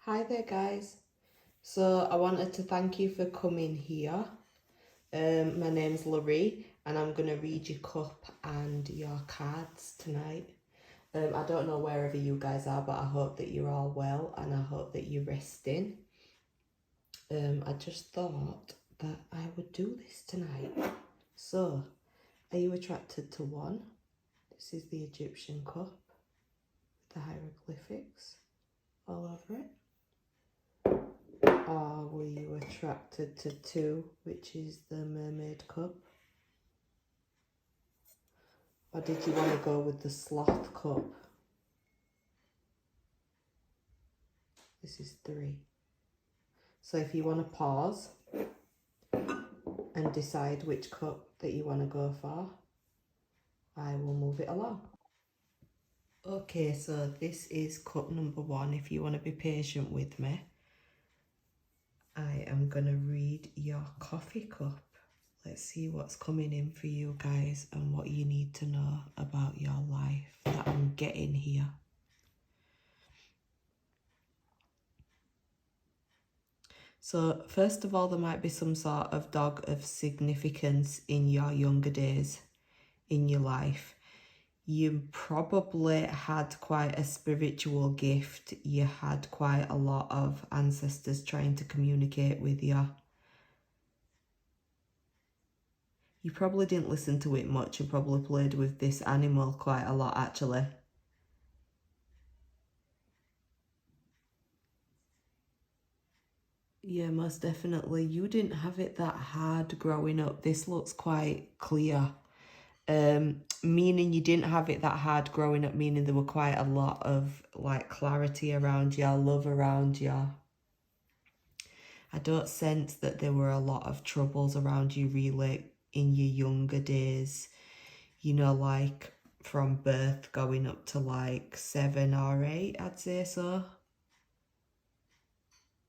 Hi there guys. So I wanted to thank you for coming here. My name's Laurie and I'm going to read your cup and your cards tonight. I don't know wherever you guys are, but I hope that you're all well and I hope that you're resting. I just thought that I would do this tonight. So, are you attracted to one? This is the Egyptian cup with the hieroglyphics all over it. Or were you attracted to two, which is the mermaid cup? Or did you want to go with the sloth cup? This is three. So if you want to pause and decide which cup that you want to go for, I will move it along. Okay, so this is cup number one. If you want to be patient with me, I am going to read your coffee cup. Let's see what's coming in for you guys and what you need to know about your life that I'm getting here. So first of all, there might be some sort of dog of significance in your younger days in your life. You probably had quite a spiritual gift. You had quite a lot of ancestors trying to communicate with you. You probably didn't listen to it much. You probably played with this animal quite a lot, actually. Yeah, most definitely. You didn't have it that hard growing up. This looks quite clear. Meaning you didn't have it that hard growing up, meaning there were quite a lot of like clarity around you, love around you. I don't sense that there were a lot of troubles around you really in your younger days. You know, like from birth going up to like 7 or 8, I'd say so.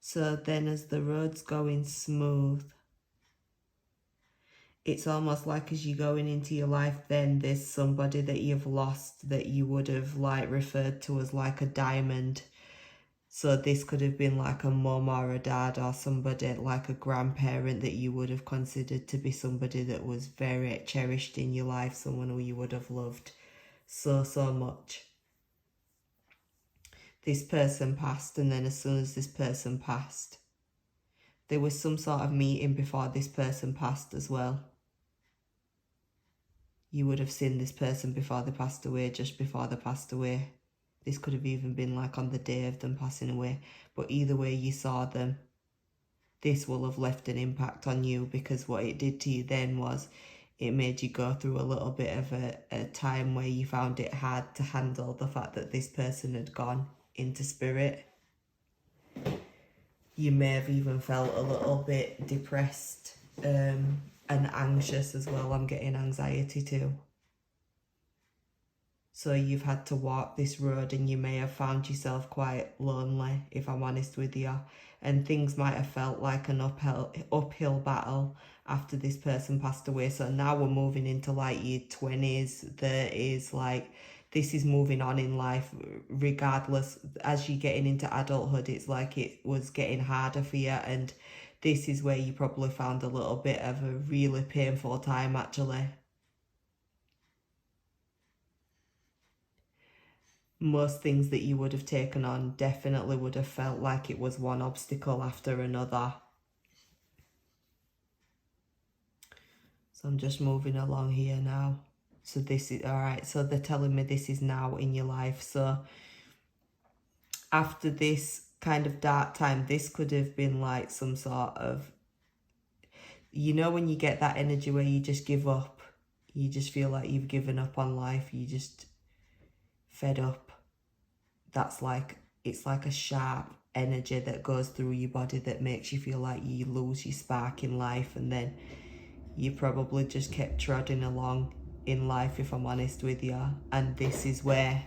So then as the road's going smooth, it's almost like as you're going into your life, then there's somebody that you've lost that you would have like referred to as like a diamond. So this could have been like a mum or a dad or somebody like a grandparent that you would have considered to be somebody that was very cherished in your life, someone who you would have loved so much. This person passed, and then as soon as this person passed, there was some sort of meeting before this person passed as well. You would have seen this person before they passed away, just before they passed away. This could have even been like on the day of them passing away. But either way you saw them, this will have left an impact on you, because what it did to you then was it made you go through a little bit of a time where you found it hard to handle the fact that this person had gone into spirit. You may have even felt a little bit depressed and anxious as well. I'm getting anxiety too. So you've had to walk this road and you may have found yourself quite lonely, if I'm honest with you. And things might have felt like an uphill battle after this person passed away. So now we're moving into like your 20s, 30s, like this is moving on in life regardless. As you're getting into adulthood, it's like it was getting harder for you, and this is where you probably found a little bit of a really painful time actually. Most things that you would have taken on definitely would have felt like it was one obstacle after another. So I'm just moving along here now. So this is, all right, so they're telling me this is now in your life. So after this kind of dark time, this could have been like some sort of, you know, when you get that energy where you just give up, you just feel like you've given up on life, you just fed up. That's like, it's like a sharp energy that goes through your body that makes you feel like you lose your spark in life, and then you probably just kept trotting along in life, if I'm honest with you. And this is where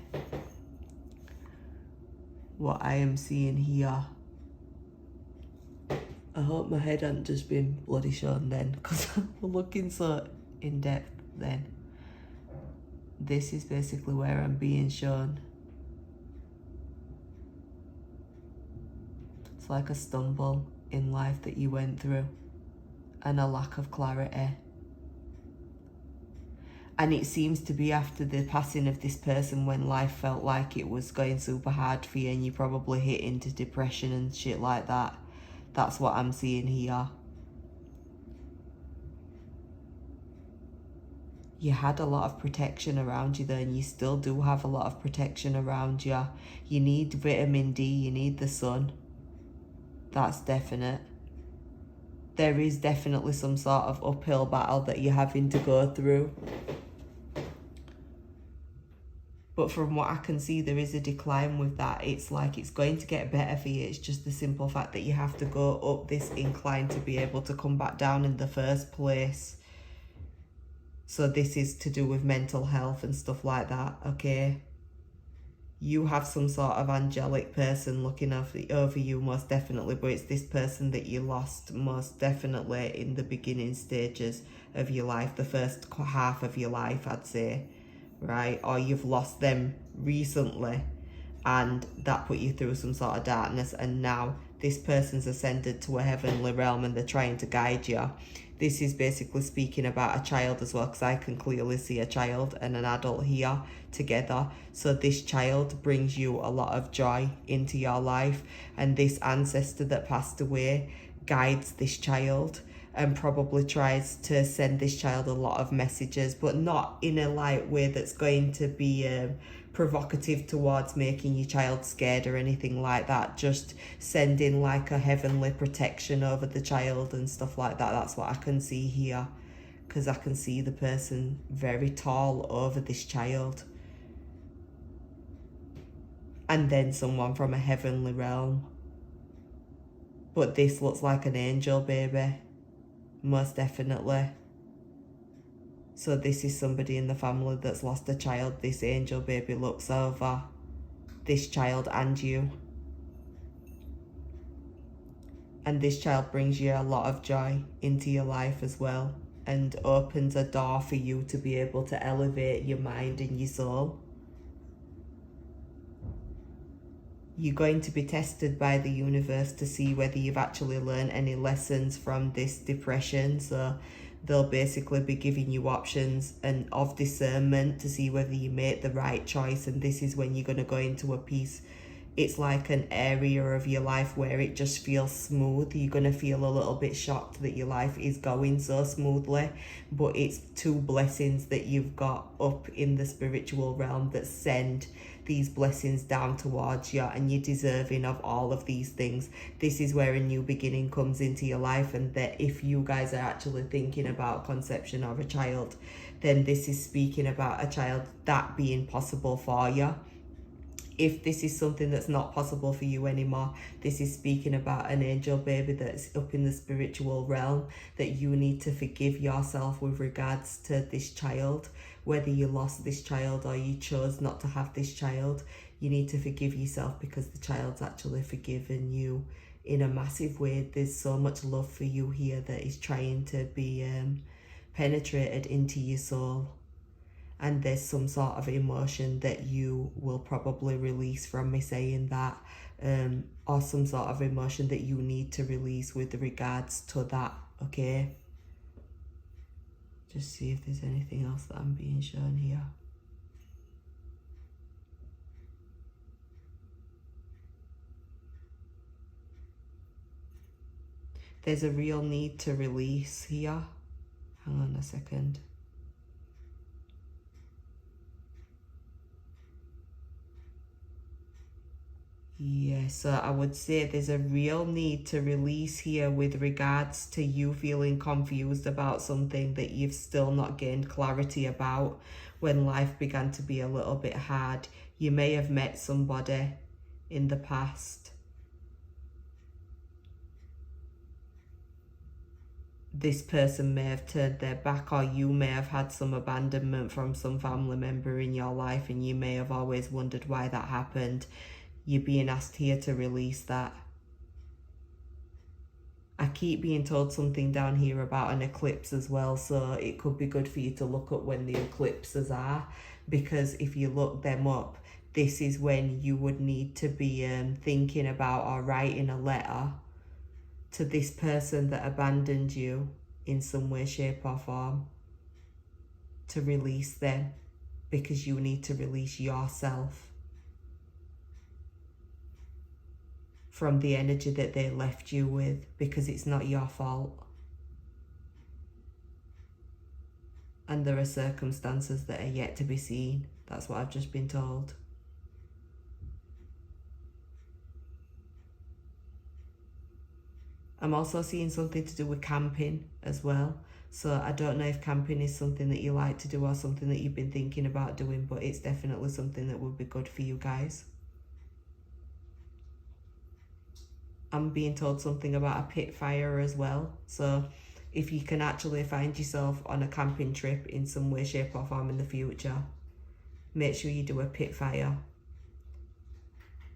what I am seeing here, I hope my head hadn't just been bloody shown then, because we're looking so in depth then. This is basically where I'm being shown. almost like a stumble in life that you went through and a lack of clarity. And it seems to be after the passing of this person when life felt like it was going super hard for you and you probably hit into depression and shit like that. That's what I'm seeing here. You had a lot of protection around you there, and you still do have a lot of protection around you. You need vitamin D, you need the sun. That's definite. There is definitely some sort of uphill battle that you're having to go through. But from what I can see, there is a decline with that. It's like it's going to get better for you. It's just the simple fact that you have to go up this incline to be able to come back down in the first place. So this is to do with mental health and stuff like that, okay? You have some sort of angelic person looking over you, most definitely, but it's this person that you lost most definitely in the beginning stages of your life, the first half of your life, I'd say. Right? Or you've lost them recently and that put you through some sort of darkness, and now this person's ascended to a heavenly realm and they're trying to guide you. This is basically speaking about a child as well, because I can clearly see a child and an adult here together. So this child brings you a lot of joy into your life, and this ancestor that passed away guides this child and probably tries to send this child a lot of messages, but not in a light way that's going to be provocative towards making your child scared or anything like that. Just sending like a heavenly protection over the child and stuff like that. That's what I can see here, because I can see the person very tall over this child. And then someone from a heavenly realm. But this looks like an angel baby. Most definitely. So this is somebody in the family that's lost a child. This angel baby looks over this child and you. And this child brings you a lot of joy into your life as well, and opens a door for you to be able to elevate your mind and your soul. You're going to be tested by the universe to see whether you've actually learned any lessons from this depression. So they'll basically be giving you options and of discernment to see whether you make the right choice. And this is when you're going to go into a piece. It's like an area of your life where it just feels smooth. You're going to feel a little bit shocked that your life is going so smoothly, but it's two blessings that you've got up in the spiritual realm that send these blessings down towards you, and you're deserving of all of these things. This is where a new beginning comes into your life, and that if you guys are actually thinking about conception of a child, then this is speaking about a child that being possible for you. If this is something that's not possible for you anymore, this is speaking about an angel baby that's up in the spiritual realm, that you need to forgive yourself with regards to this child. Whether you lost this child or you chose not to have this child, you need to forgive yourself, because the child's actually forgiven you in a massive way. There's so much love for you here that is trying to be penetrated into your soul. And there's some sort of emotion that you will probably release from me saying that, or some sort of emotion that you need to release with regards to that, okay? Just see if there's anything else that I'm being shown here. There's a real need to release here. Hang on a second. Yeah, so I would say there's a real need to release here with regards to you feeling confused about something that you've still not gained clarity about. When life began to be a little bit hard, you may have met somebody in the past. This person may have turned their back, or you may have had some abandonment from some family member in your life, and you may have always wondered why that happened. You're being asked here to release that. I keep being told something down here about an eclipse as well, so it could be good for you to look up when the eclipses are, because if you look them up, this is when you would need to be thinking about or writing a letter to this person that abandoned you in some way, shape or form, to release them, because you need to release yourself from the energy that they left you with, because it's not your fault. And there are circumstances that are yet to be seen. That's what I've just been told. I'm also seeing something to do with camping as well. So I don't know if camping is something that you like to do or something that you've been thinking about doing, but it's definitely something that would be good for you guys. I'm being told something about a pit fire as well. So if you can actually find yourself on a camping trip in some way, shape or form in the future, make sure you do a pit fire.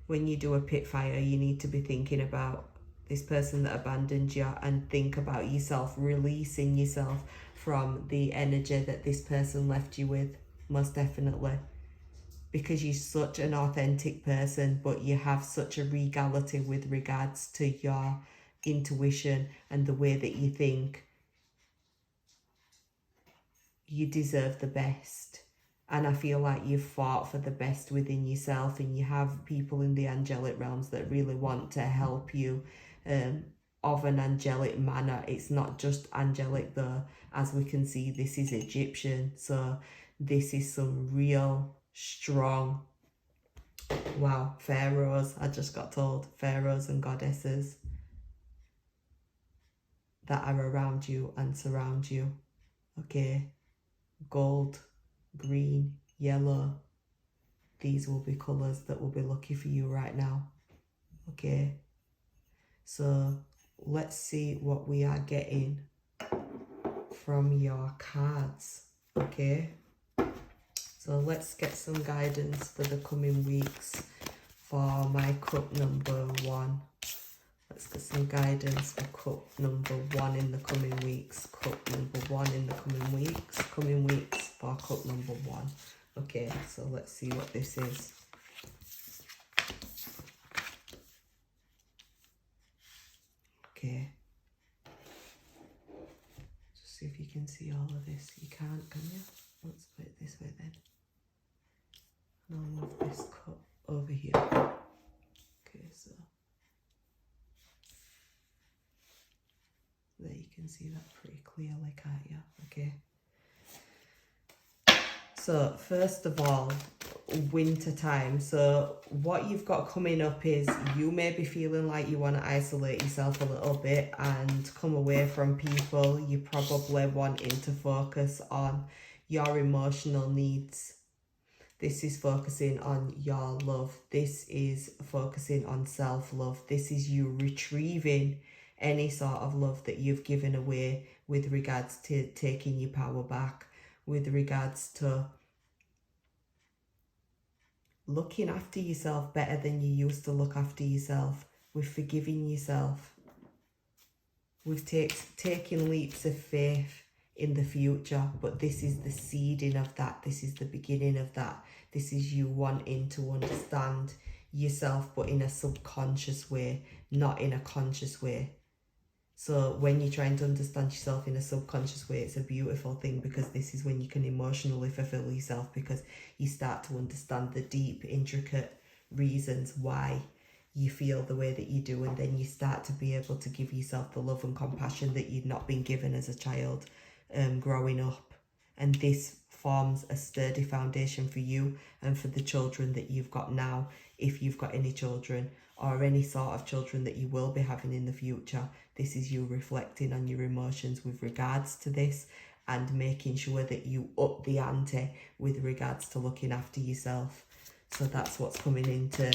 When you do a pit fire, you need to be thinking about this person that abandoned you, and think about yourself, releasing yourself from the energy that this person left you with, most definitely. Because you're such an authentic person, but you have such a regality with regards to your intuition and the way that you think. You deserve the best. And I feel like you've fought for the best within yourself, and you have people in the angelic realms that really want to help you of an angelic manner. It's not just angelic though. As we can see, this is Egyptian. So this is some real strong, wow, pharaohs. I just got told pharaohs and goddesses that are around you and surround you. Okay, gold, green, yellow, these will be colors that will be lucky for you right now. Okay, so let's see what we are getting from your cards. Okay, so let's get some guidance for the coming weeks for my cup number 1. Let's get some guidance for cup number 1 in the coming weeks. Cup number 1 in the coming weeks. Coming weeks for cup number 1. Okay, so let's see what this is. Okay. Just see if you can see all of this. You can't, can you? Let's put it this way then. And I'll move this cup over here. Okay, so there, you can see that pretty clearly, can't you? Okay. So first of all, winter time. So what you've got coming up is you may be feeling like you want to isolate yourself a little bit and come away from people. You're probably wanting to focus on your emotional needs. This is focusing on your love. This is focusing on self-love. This is you retrieving any sort of love that you've given away with regards to taking your power back, with regards to looking after yourself better than you used to look after yourself, with forgiving yourself, with taking leaps of faith in the future. But this is the seeding of that. This is the beginning of that. This is you wanting to understand yourself, but in a subconscious way, not in a conscious way. So when you're trying to understand yourself in a subconscious way, it's a beautiful thing, because this is when you can emotionally fulfill yourself, because you start to understand the deep, intricate reasons why you feel the way that you do, and then you start to be able to give yourself the love and compassion that you've not been given as a child growing up. And this forms a sturdy foundation for you and for the children that you've got now, if you've got any children, or any sort of children that you will be having in the future. This is you reflecting on your emotions with regards to this, and making sure that you up the ante with regards to looking after yourself. So that's what's coming into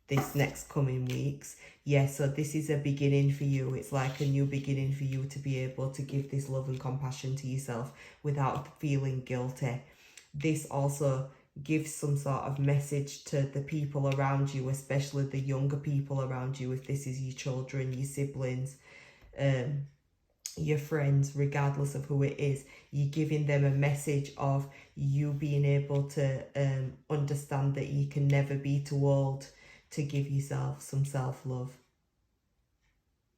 this next coming weeks. Yeah, so this is a beginning for you. It's like a new beginning for you to be able to give this love and compassion to yourself without feeling guilty. This also gives some sort of message to the people around you, especially the younger people around you, if this is your children, your siblings, your friends, regardless of who it is. You're giving them a message of you being able to understand that you can never be too old to give yourself some self-love.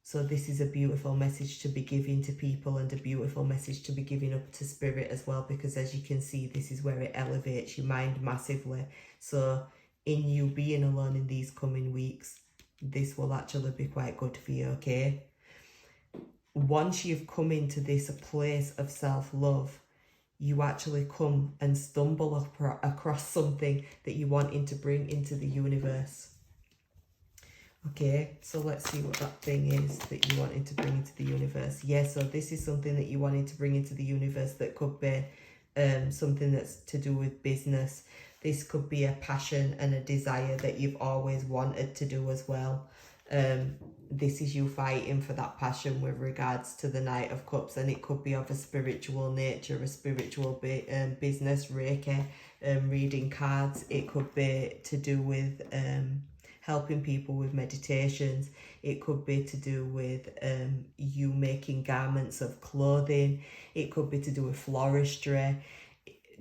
So this is a beautiful message to be giving to people, and a beautiful message to be giving up to spirit as well, because as you can see, this is where it elevates your mind massively. So in you being alone in these coming weeks, this will actually be quite good for you, okay? Once you've come into this place of self-love, you actually come and stumble across something that you're wanting to bring into the universe. Okay, so let's see what that thing is that you wanted to bring into the universe. Yeah, so this is something that you wanted to bring into the universe that could be something that's to do with business. This could be a passion and a desire that you've always wanted to do as well. This is you fighting for that passion with regards to the Knight of Cups, and it could be of a spiritual nature, a spiritual business, Reiki, reading cards. It could be to do with helping people with meditations. It could be to do with you making garments of clothing. It could be to do with floristry.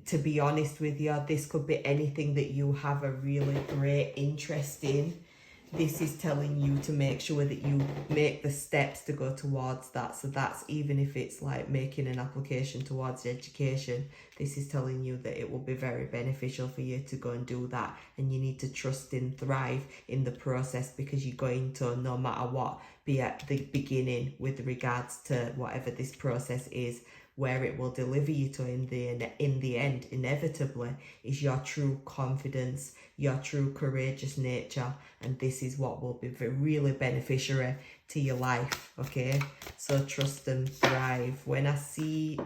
To be honest with you, this could be anything that you have a really great interest in. This is telling you to make sure that you make the steps to go towards that. So that's even if it's like making an application towards education, this is telling you that it will be very beneficial for you to go and do that. And you need to trust and thrive in the process, because you're going to, no matter what, be at the beginning with regards to whatever this process is. Where it will deliver you to in the end, inevitably, is your true confidence, your true courageous nature, and this is what will be really beneficiary to your life, okay? So trust and thrive. When I see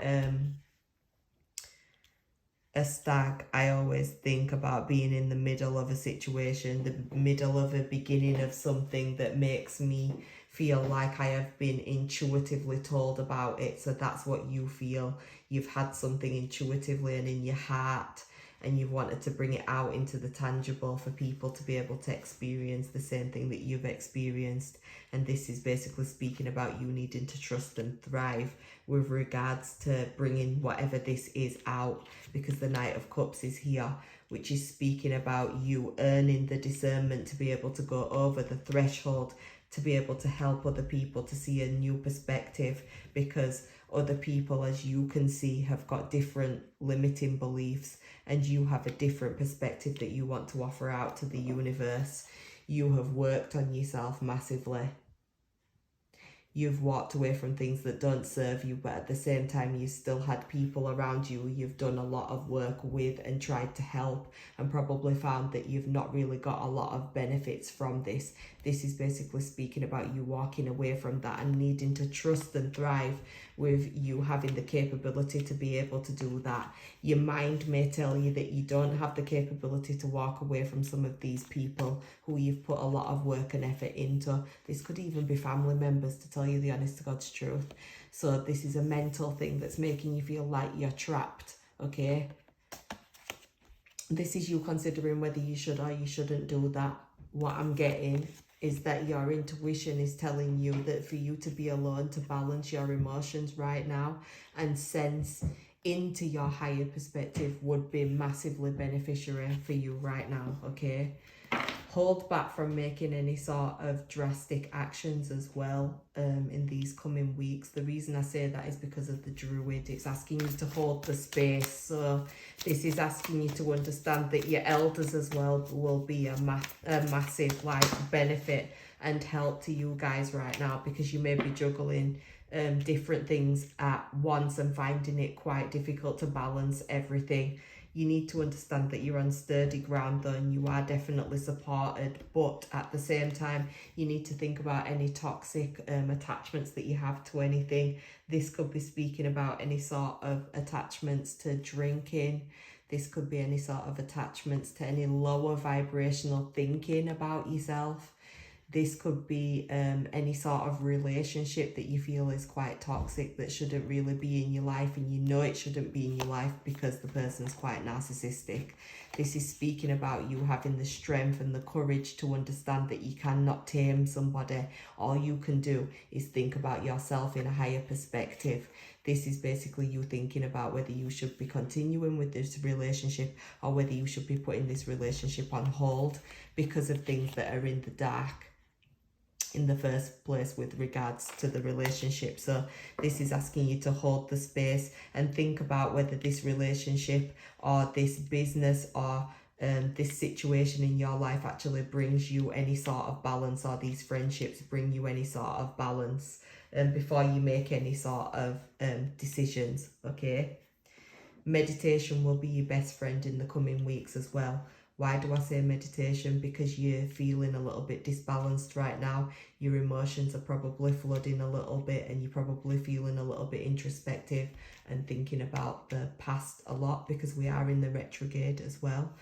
a stag, I always think about being in the middle of a situation, the middle of a beginning of something that makes me feel like I have been intuitively told about it. So that's what you feel. You've had something intuitively and in your heart, and you've wanted to bring it out into the tangible for people to be able to experience the same thing that you've experienced. And this is basically speaking about you needing to trust and thrive with regards to bringing whatever this is out, because the Knight of Cups is here, which is speaking about you earning the discernment to be able to go over the threshold, to be able to help other people to see a new perspective, because other people, as you can see, have got different limiting beliefs, and you have a different perspective that you want to offer out to the universe. You have worked on yourself massively. You've walked away from things that don't serve you, but at the same time, you still had people around you you've done a lot of work with and tried to help, and probably found that you've not really got a lot of benefits from this. This is basically speaking about you walking away from that and needing to trust and thrive with you having the capability to be able to do that. Your mind may tell you that you don't have the capability to walk away from some of these people who you've put a lot of work and effort into. This could even be family members, to tell you the honest to God's truth. So this is a mental thing that's making you feel like you're trapped, okay? This is you considering whether you should or you shouldn't do that. What I'm getting is that your intuition is telling you that for you to be alone, to balance your emotions right now and sense into your higher perspective would be massively beneficiary for you right now, okay? Hold back from making any sort of drastic actions as well in these coming weeks. The reason I say that is because of the Druid. It's asking you to hold the space. So this is asking you to understand that your elders as well will be a massive like benefit and help to you guys right now, because you may be juggling different things at once and finding it quite difficult to balance everything. You need to understand that you're on sturdy ground though, and you are definitely supported, but at the same time, you need to think about any toxic attachments that you have to anything. This could be speaking about any sort of attachments to drinking. This could be any sort of attachments to any lower vibrational thinking about yourself. This could be any sort of relationship that you feel is quite toxic, that shouldn't really be in your life, and you know it shouldn't be in your life because the person's quite narcissistic. This is speaking about you having the strength and the courage to understand that you cannot tame somebody. All you can do is think about yourself in a higher perspective. This is basically you thinking about whether you should be continuing with this relationship or whether you should be putting this relationship on hold because of things that are in the dark in the first place with regards to the relationship. So this is asking you to hold the space and think about whether this relationship or this business or this situation in your life actually brings you any sort of balance, or these friendships bring you any sort of balance before you make any sort of decisions, okay? Meditation will be your best friend in the coming weeks as well. Why do I say meditation? Because you're feeling a little bit disbalanced right now. Your emotions are probably flooding a little bit, and you're probably feeling a little bit introspective and thinking about the past a lot, because we are in the retrograde as well.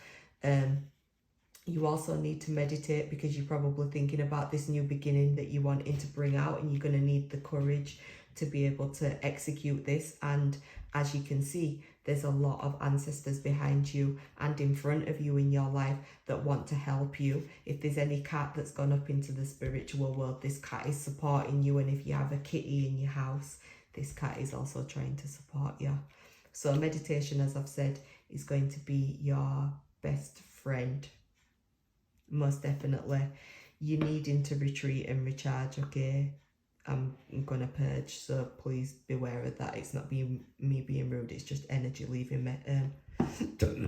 You also need to meditate because you're probably thinking about this new beginning that you're wanting to bring out, and you're going to need the courage to be able to execute this. And as you can see, there's a lot of ancestors behind you and in front of you in your life that want to help you. If there's any cat that's gone up into the spiritual world, this cat is supporting you. And if you have a kitty in your house, this cat is also trying to support you. So meditation, as I've said, is going to be your best friend. Most definitely. You're needing to retreat and recharge, okay? I'm gonna purge, so please beware of that. It's not me being rude, it's just energy leaving me.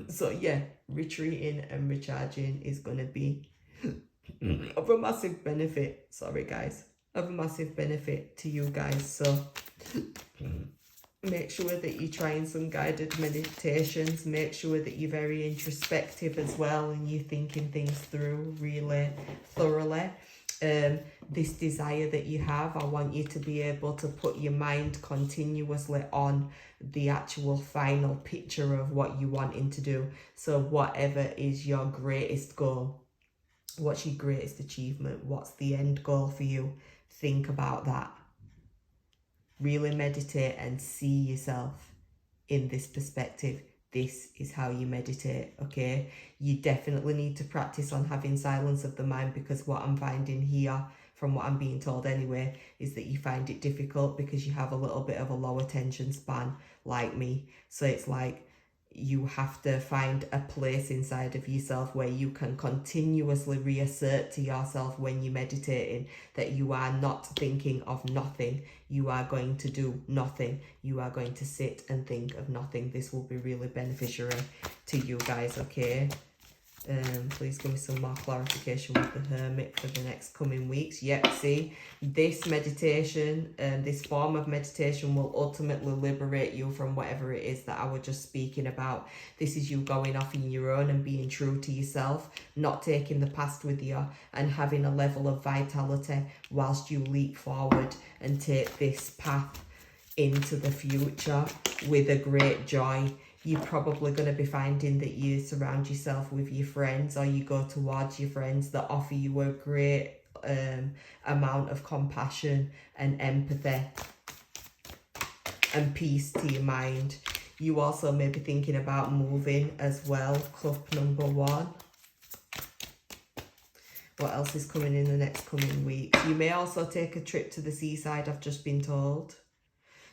So yeah, retreating and recharging is gonna be of a massive benefit. Sorry guys, of a massive benefit to you guys. So make sure that you're trying some guided meditations. Make sure that you're very introspective as well, and you're thinking things through really thoroughly. This desire that you have, I want you to be able to put your mind continuously on the actual final picture of what you're wanting to do. So whatever is your greatest goal, what's your greatest achievement, what's the end goal for you, think about that. Really meditate and see yourself in this perspective. This is how you meditate, okay? You definitely need to practice on having silence of the mind, because what I'm finding here, from what I'm being told anyway, is that you find it difficult because you have a little bit of a low attention span like me. So it's like you have to find a place inside of yourself where you can continuously reassert to yourself when you're meditating that you are not thinking of nothing. You are going to do nothing. You are going to sit and think of nothing. This will be really beneficial to you guys, okay? Please give me some more clarification with the Hermit for the next coming weeks. Yep, see, this meditation, this form of meditation will ultimately liberate you from whatever it is that I was just speaking about. This is you going off in your own and being true to yourself, not taking the past with you, and having a level of vitality whilst you leap forward and take this path into the future with a great joy. You're probably going to be finding that you surround yourself with your friends, or you go towards your friends that offer you a great amount of compassion and empathy and peace to your mind. You also may be thinking about moving as well, cup number 1. What else is coming in the next coming week? You may also take a trip to the seaside, I've just been told.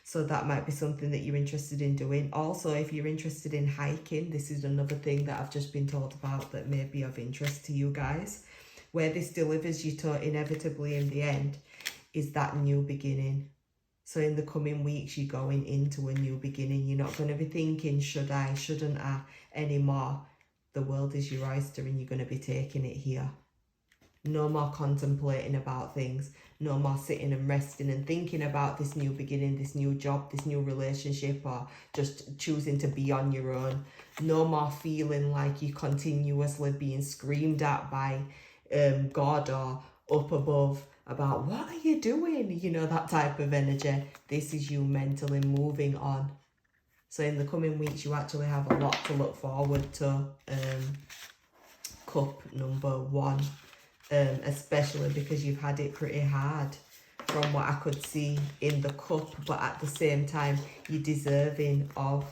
So that might be something that you're interested in doing. Also, if you're interested in hiking, this is another thing that I've just been told about that may be of interest to you guys. Where this delivers you to inevitably in the end is that new beginning. So in the coming weeks, you're going into a new beginning. You're not going to be thinking, should I, shouldn't I, anymore. The world is your oyster and you're going to be taking it here. No more contemplating about things. No more sitting and resting and thinking about this new beginning, this new job, this new relationship, or just choosing to be on your own. No more feeling like you're continuously being screamed at by God or up above about what are you doing? You know, that type of energy. This is you mentally moving on. So in the coming weeks, you actually have a lot to look forward to. Cup number 1. especially because you've had it pretty hard from what I could see in the cup, but at the same time, you're deserving of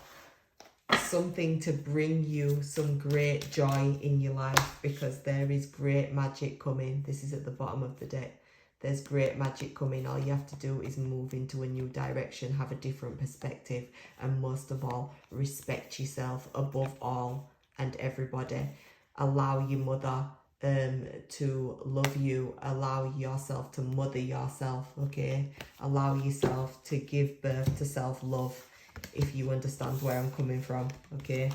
something to bring you some great joy in your life, because there is great magic coming. This is at the bottom of the deck. There's great magic coming. All you have to do is move into a new direction, have a different perspective, and most of all, respect yourself above all and everybody. Allow your mother to love you. Allow yourself to mother yourself, okay? Allow yourself to give birth to self-love, if you understand where I'm coming from, okay?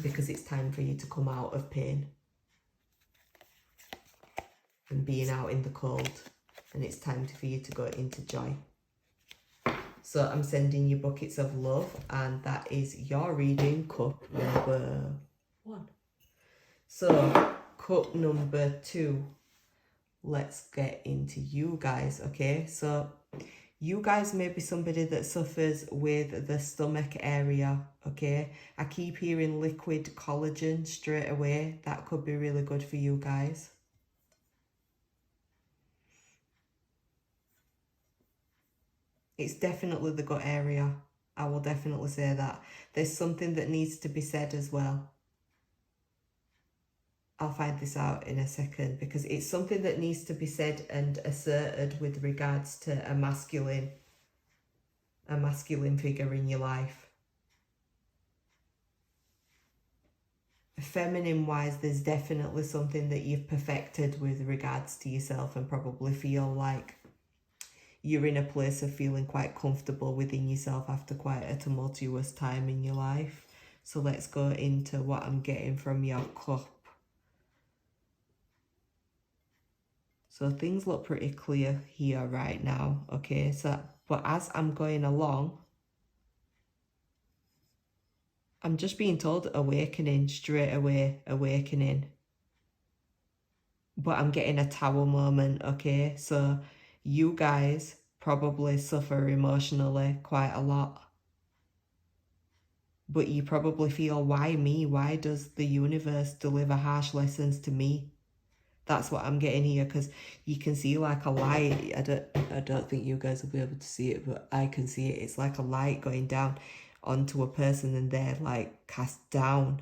Because it's time for you to come out of pain and being out in the cold, and it's time for you to go into joy. So I'm sending you buckets of love, and that is your reading, cup number 1. So cup number 2, let's get into you guys, okay? So you guys may be somebody that suffers with the stomach area, okay? I keep hearing liquid collagen straight away. That could be really good for you guys. It's definitely the gut area. I will definitely say that. There's something that needs to be said as well. I'll find this out in a second, because it's something that needs to be said and asserted with regards to a masculine figure in your life. Feminine wise, there's definitely something that you've perfected with regards to yourself, and probably feel like you're in a place of feeling quite comfortable within yourself after quite a tumultuous time in your life. So let's go into what I'm getting from your cup. So things look pretty clear here right now, okay? So, but as I'm going along, I'm just being told awakening, straight away, awakening. But I'm getting a tower moment, okay? So you guys probably suffer emotionally quite a lot. But you probably feel, why me? Why does the universe deliver harsh lessons to me? That's what I'm getting here, because you can see like a light. I don't think you guys will be able to see it, but I can see it. It's like a light going down onto a person, and they're like cast down.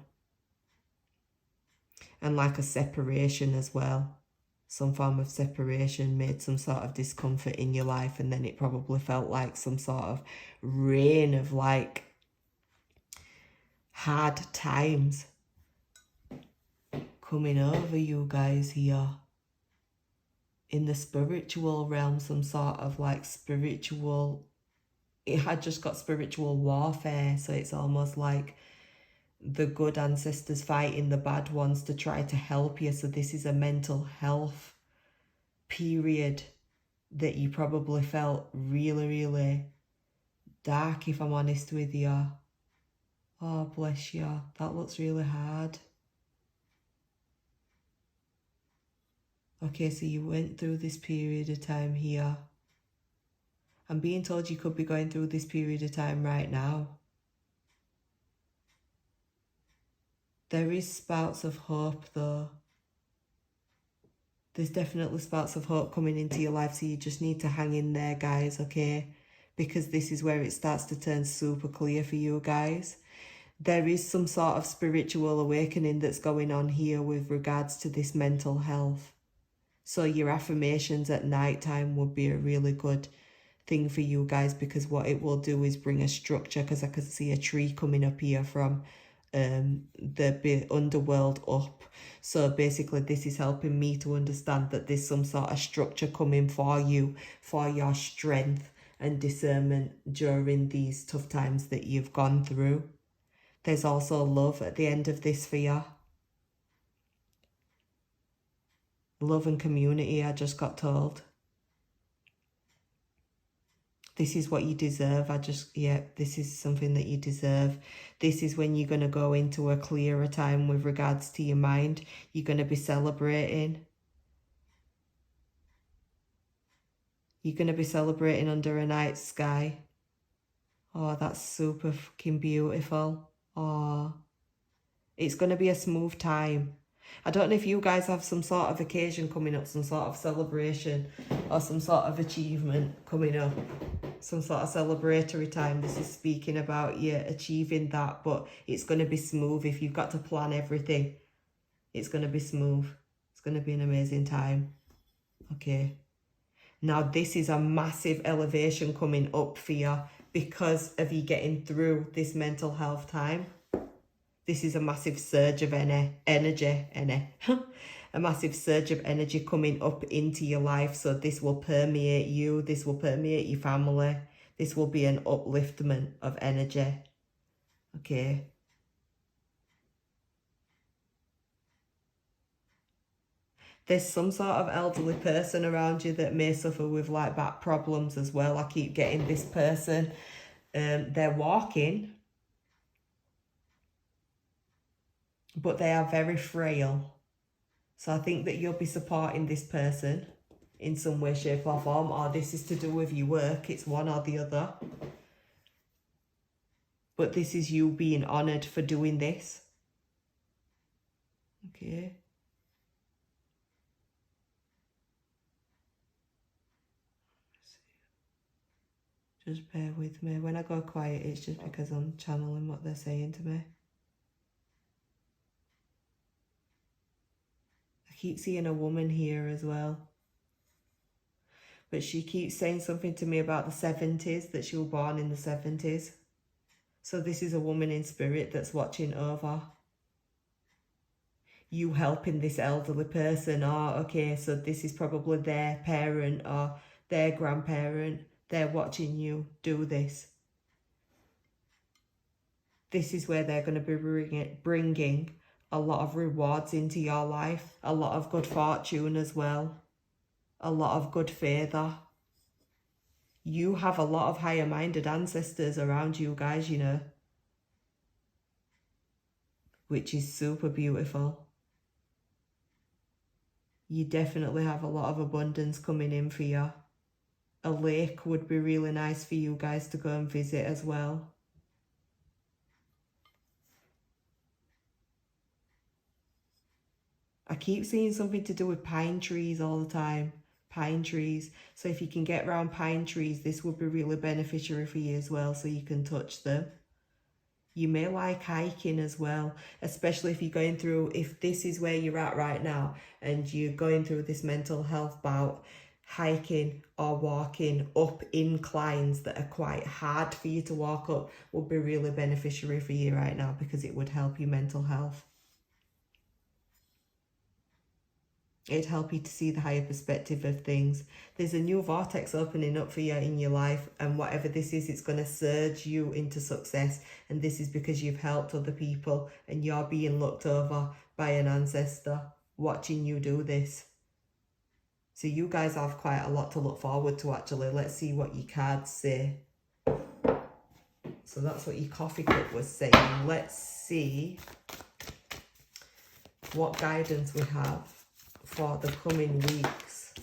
And like a separation as well. Some form of separation made some sort of discomfort in your life, and then it probably felt like some sort of rain of like hard times coming over you guys here. In the spiritual realm, some sort of like spiritual, it had just got spiritual warfare. So it's almost like the good ancestors fighting the bad ones to try to help you. So this is a mental health period that you probably felt really, really dark, if I'm honest with you. Oh, bless you. That looks really hard. Okay, so you went through this period of time here. I'm being told you could be going through this period of time right now. There is spouts of hope though. There's definitely spouts of hope coming into your life, so you just need to hang in there, guys, okay? Because this is where it starts to turn super clear for you guys. There is some sort of spiritual awakening that's going on here with regards to this mental health. So your affirmations at night time would be a really good thing for you guys, because what it will do is bring a structure, because I can see a tree coming up here from the underworld up. So basically this is helping me to understand that there's some sort of structure coming for you, for your strength and discernment during these tough times that you've gone through. There's also love at the end of this for you. Love and community, I just got told. This is what you deserve. This is something that you deserve. This is when you're going to go into a clearer time with regards to your mind. You're going to be celebrating. You're going to be celebrating under a night sky. Oh, that's super fucking beautiful. Oh, it's going to be a smooth time. I don't know if you guys have some sort of occasion coming up, some sort of celebration or some sort of achievement coming up, some sort of celebratory time. This is speaking about you achieving that, but it's going to be smooth. If you've got to plan everything, it's going to be smooth. It's going to be an amazing time. Okay. Now, this is a massive elevation coming up for you because of you getting through this mental health time. This is a massive surge of energy, a massive surge of energy coming up into your life. So this will permeate you. This will permeate your family. This will be an upliftment of energy. Okay. There's some sort of elderly person around you that may suffer with like back problems as well. I keep getting this person. They're walking, but they are very frail. So I think that you'll be supporting this person in some way, shape or form, or this is to do with your work. It's one or the other. But this is you being honoured for doing this. Okay. Just bear with me. When I go quiet, it's just because I'm channeling what they're saying to me. I keep seeing a woman here as well. But she keeps saying something to me about the 70s, that she was born in the 70s. So this is a woman in spirit that's watching over you, helping this elderly person. Or, okay, so this is probably their parent or their grandparent. They're watching you do this. This is where they're going to be bringing a lot of rewards into your life. A lot of good fortune as well. A lot of good favour. You have a lot of higher-minded ancestors around you guys, you know. Which is super beautiful. You definitely have a lot of abundance coming in for you. A lake would be really nice for you guys to go and visit as well. I keep seeing something to do with pine trees all the time. Pine trees. So if you can get around pine trees, this would be really beneficial for you as well, so you can touch them. You may like hiking as well, especially if you're going through, if this is where you're at right now and you're going through this mental health bout, hiking or walking up inclines that are quite hard for you to walk up would be really beneficial for you right now, because it would help your mental health. It'd help you to see the higher perspective of things. There's a new vortex opening up for you in your life, and whatever this is, it's going to surge you into success. And this is because you've helped other people and you're being looked over by an ancestor watching you do this. So you guys have quite a lot to look forward to, actually. Let's see what your cards say. So that's what your coffee cup was saying. Let's see what guidance we have for the coming weeks.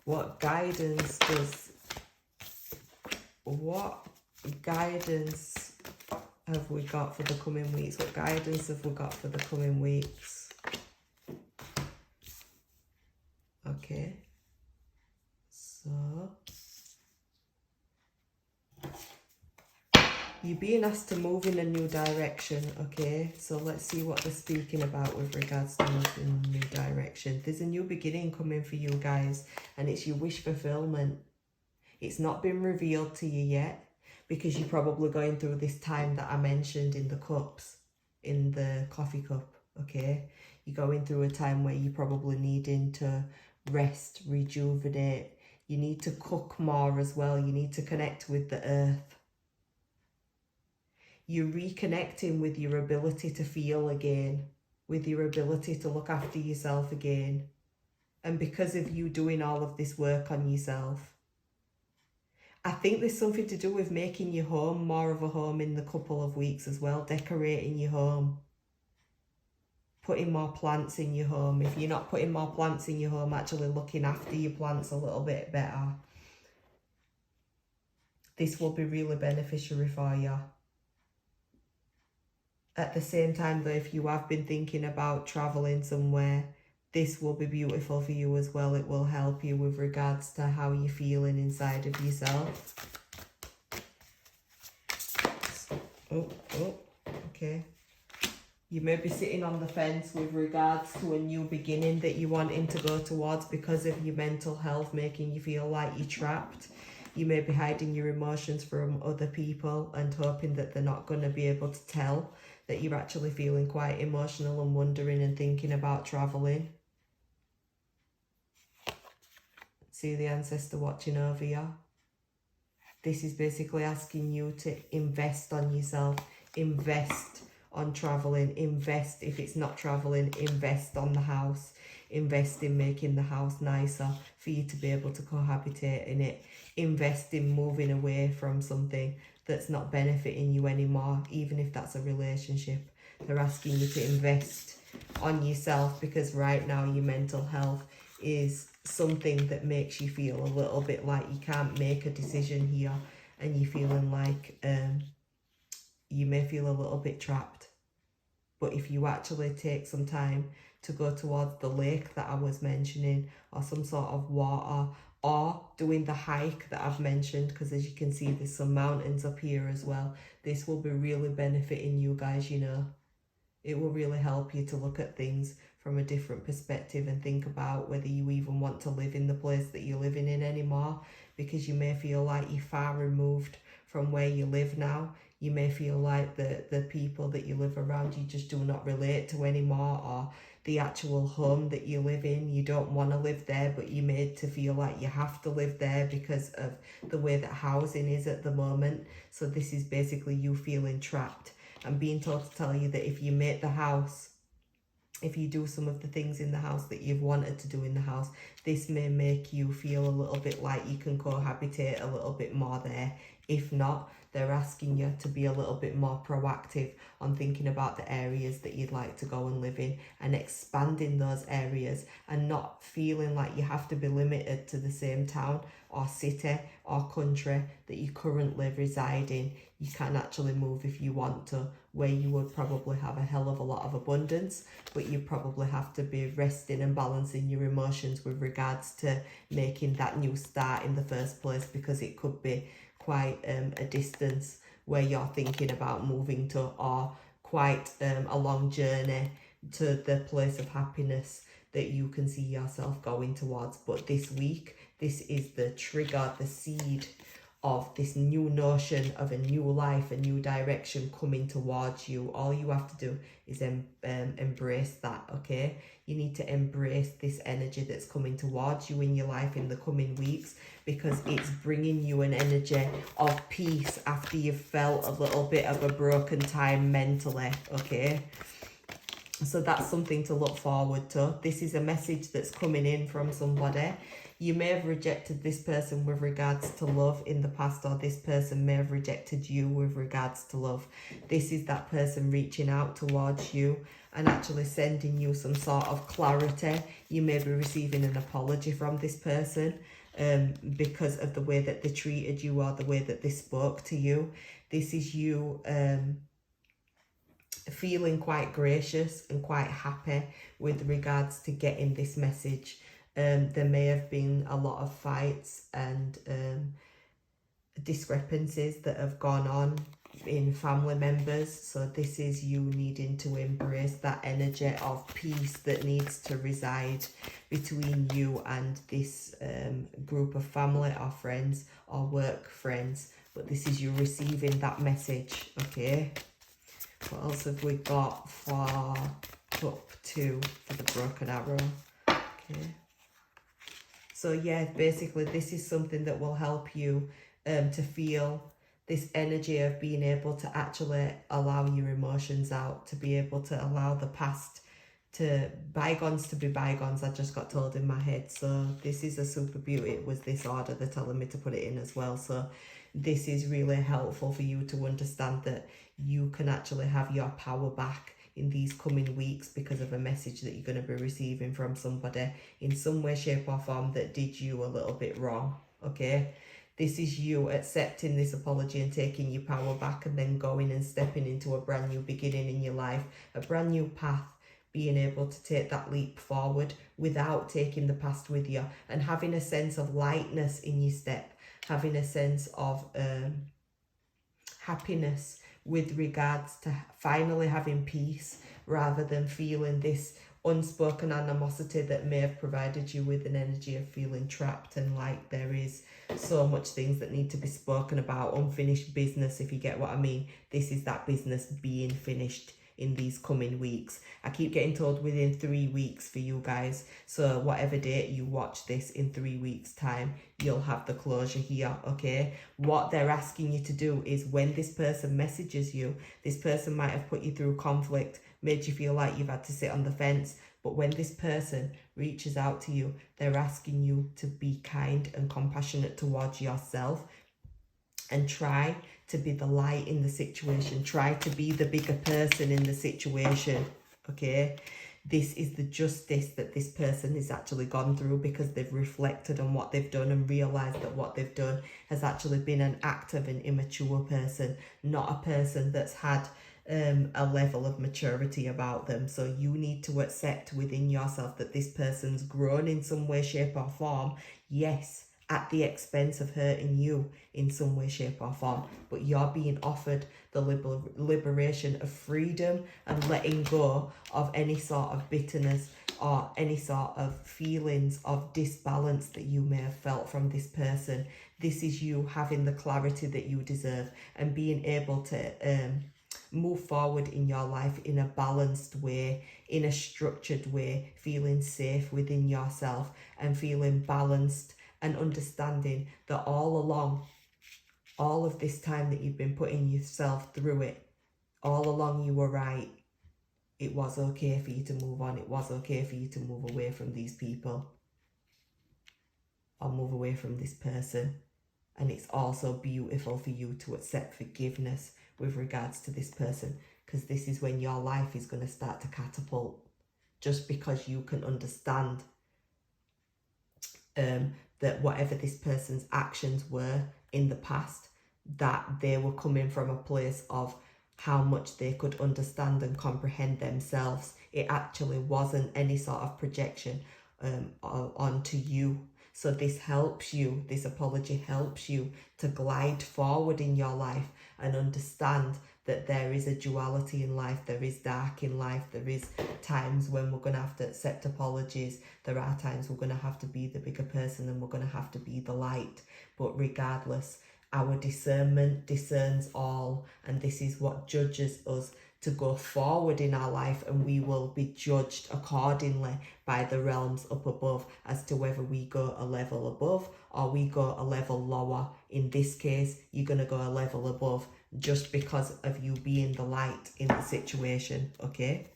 What guidance have we got for the coming weeks? What guidance have we got for the coming weeks? Okay. So you're being asked to move in a new direction, okay? So let's see what they're speaking about with regards to moving in a new direction. There's a new beginning coming for you guys, and it's your wish fulfillment. It's not been revealed to you yet, because you're probably going through this time that I mentioned in the cups, in the coffee cup, okay? You're going through a time where you're probably needing to rest, rejuvenate. You need to cook more as well. You need to connect with the earth. You're reconnecting with your ability to feel again, with your ability to look after yourself again. And because of you doing all of this work on yourself, I think there's something to do with making your home more of a home in the couple of weeks as well, decorating your home, putting more plants in your home. If you're not putting more plants in your home, actually looking after your plants a little bit better. This will be really beneficial for you. At the same time though, if you have been thinking about traveling somewhere, this will be beautiful for you as well. It will help you with regards to how you're feeling inside of yourself. Okay. You may be sitting on the fence with regards to a new beginning that you're wanting to go towards because of your mental health making you feel like you're trapped. You may be hiding your emotions from other people and hoping that they're not going to be able to tell that you're actually feeling quite emotional and wondering and thinking about travelling. See the ancestor watching over you. This is basically asking you to invest on yourself, invest on traveling, invest if it's not traveling, invest on the house, invest in making the house nicer for you to be able to cohabitate in it, invest in moving away from something that's not benefiting you anymore, even if that's a relationship. They're asking you to invest on yourself because right now your mental health is something that makes you feel a little bit like you can't make a decision here, and you're feeling like you may feel a little bit trapped. But if you actually take some time to go towards the lake that I was mentioning, or some sort of water, or doing the hike that I've mentioned, because as you can see there's some mountains up here as well, this will be really benefiting you guys, you know. It will really help you to look at things from a different perspective and think about whether you even want to live in the place that you're living in anymore, because you may feel like you're far removed from where you live now. You may feel like the people that you live around you just do not relate to anymore, or the actual home that you live in, you don't want to live there, but you're made to feel like you have to live there because of the way that housing is at the moment. So this is basically you feeling trapped. I'm being told to tell you that if you make the house, if you do some of the things in the house that you've wanted to do in the house, this may make you feel a little bit like you can cohabitate a little bit more there. If not, they're asking you to be a little bit more proactive on thinking about the areas that you'd like to go and live in and expanding those areas, and not feeling like you have to be limited to the same town or city or country that you currently reside in. You can actually move if you want to, where you would probably have a hell of a lot of abundance, but you probably have to be resting and balancing your emotions with regards to making that new start in the first place, because it could be quite a distance where you're thinking about moving to, or quite a long journey to the place of happiness that you can see yourself going towards. But this week, this is the trigger, the seed of this new notion of a new life, a new direction coming towards you. All you have to do is embrace that, okay? You need to embrace this energy that's coming towards you in your life in the coming weeks, because it's bringing you an energy of peace after you've felt a little bit of a broken time mentally, okay? So that's something to look forward to. This is a message that's coming in from somebody. You may have rejected this person with regards to love in the past, or this person may have rejected you with regards to love. This is that person reaching out towards you and actually sending you some sort of clarity. You may be receiving an apology from this person because of the way that they treated you or the way that they spoke to you. This is you feeling quite gracious and quite happy with regards to getting this message. There may have been a lot of fights and discrepancies that have gone on in family members. So this is you needing to embrace that energy of peace that needs to reside between you and this group of family or friends or work friends. But this is you receiving that message, okay? What else have we got for up to for the broken arrow? Okay. So yeah, basically this is something that will help you to feel this energy of being able to actually allow your emotions out, to be able to allow the past to bygones to be bygones. I just got told in my head. So this is a super beauty. It was this order they're telling me to put it in as well. So this is really helpful for you to understand that you can actually have your power back in these coming weeks because of a message that you're going to be receiving from somebody in some way, shape or form that did you a little bit wrong, okay? This is you accepting this apology and taking your power back, and then going and stepping into a brand new beginning in your life, a brand new path, being able to take that leap forward without taking the past with you, and having a sense of lightness in your step, having a sense of happiness with regards to finally having peace, rather than feeling this unspoken animosity that may have provided you with an energy of feeling trapped, and like there is so much things that need to be spoken about, unfinished business, if you get what I mean. This is that business being finished in these coming weeks. I keep getting told within 3 weeks for you guys, so whatever date you watch this, in 3 weeks time you'll have the closure here, okay? What they're asking you to do is, when this person messages you, this person might have put you through conflict, made you feel like you've had to sit on the fence, but when this person reaches out to you, they're asking you to be kind and compassionate towards yourself, and try to be the light in the situation. Try to be the bigger person in the situation, okay? This is the justice that this person has actually gone through, because they've reflected on what they've done and realised that what they've done has actually been an act of an immature person, not a person that's had a level of maturity about them. So you need to accept within yourself that this person's grown in some way, shape or form. Yes, at the expense of hurting you in some way, shape or form, but you're being offered the liberation of freedom and letting go of any sort of bitterness or any sort of feelings of disbalance that you may have felt from this person. This is you having the clarity that you deserve and being able to move forward in your life in a balanced way, in a structured way, feeling safe within yourself and feeling balanced, and understanding that all along, all of this time that you've been putting yourself through it, all along you were right. It was okay for you to move on. It was okay for you to move away from these people or move away from this person. And it's also beautiful for you to accept forgiveness with regards to this person, because this is when your life is going to start to catapult, just because you can understand that whatever this person's actions were in the past, that they were coming from a place of how much they could understand and comprehend themselves. It actually wasn't any sort of projection onto you. So this helps you, this apology helps you to glide forward in your life and understand that there is a duality in life, there is dark in life, there is times when we're going to have to accept apologies, there are times we're going to have to be the bigger person and we're going to have to be the light. But regardless, our discernment discerns all, and this is what judges us to go forward in our life, and we will be judged accordingly by the realms up above as to whether we go a level above or we go a level lower. In this case, you're going to go a level above just because of you being the light in the situation, okay?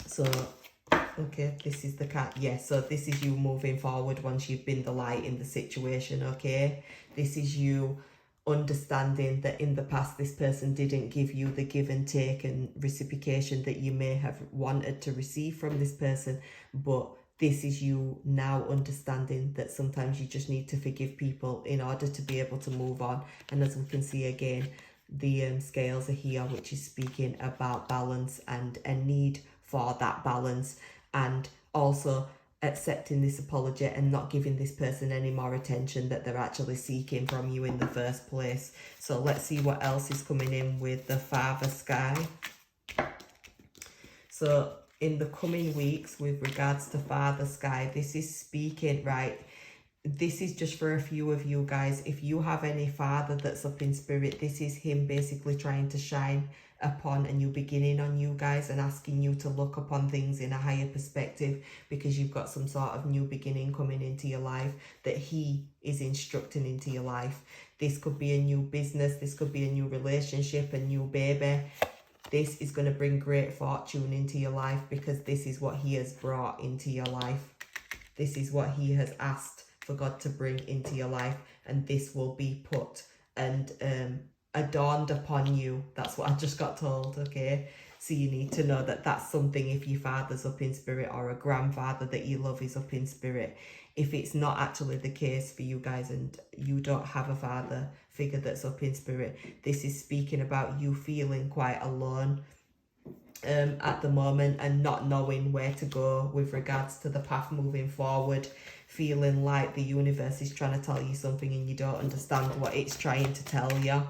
So, okay, this is the cat. Yes, so this is you moving forward once you've been the light in the situation, okay? This is you understanding that in the past this person didn't give you the give and take and reciprocation that you may have wanted to receive from this person, but this is you now understanding that sometimes you just need to forgive people in order to be able to move on. And as we can see again, the scales are here, which is speaking about balance and a need for that balance, and also accepting this apology and not giving this person any more attention that they're actually seeking from you in the first place. So let's see what else is coming in with the Father Sky. So in the coming weeks with regards to Father Sky, this is speaking, right, this is just for a few of you guys. If you have any father that's up in spirit, this is him basically trying to shine upon a new beginning on you guys and asking you to look upon things in a higher perspective, because you've got some sort of new beginning coming into your life that he is instructing into your life. This could be a new business, this could be a new relationship, a new baby. This is going to bring great fortune into your life, because this is what he has brought into your life. This is what he has asked for God to bring into your life, and this will be put and adorned upon you. That's what I just got told, okay? So you need to know that that's something, if your father's up in spirit or a grandfather that you love is up in spirit, if it's not actually the case for you guys and you don't have a father figure that's up in spirit, this is speaking about you feeling quite alone at the moment and not knowing where to go with regards to the path moving forward, feeling like the universe is trying to tell you something and you don't understand what it's trying to tell you.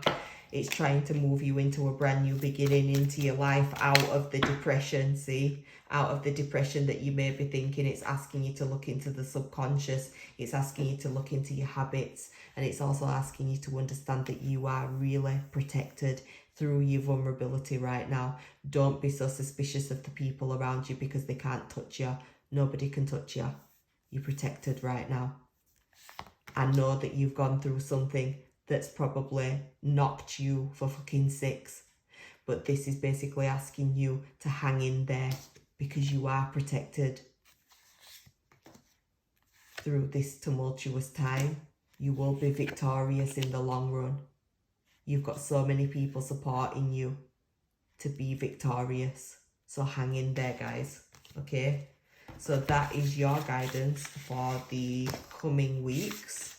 It's trying to move you into a brand new beginning, into your life, out of the depression, see? Out of the depression that you may be thinking. It's asking you to look into the subconscious. It's asking you to look into your habits. And it's also asking you to understand that you are really protected through your vulnerability right now. Don't be so suspicious of the people around you because they can't touch you. Nobody can touch you. You're protected right now. I know that you've gone through something that's probably knocked you for fucking six. But this is basically asking you to hang in there because you are protected through this tumultuous time. You will be victorious in the long run. You've got so many people supporting you to be victorious. So hang in there, guys. Okay? So that is your guidance for the coming weeks.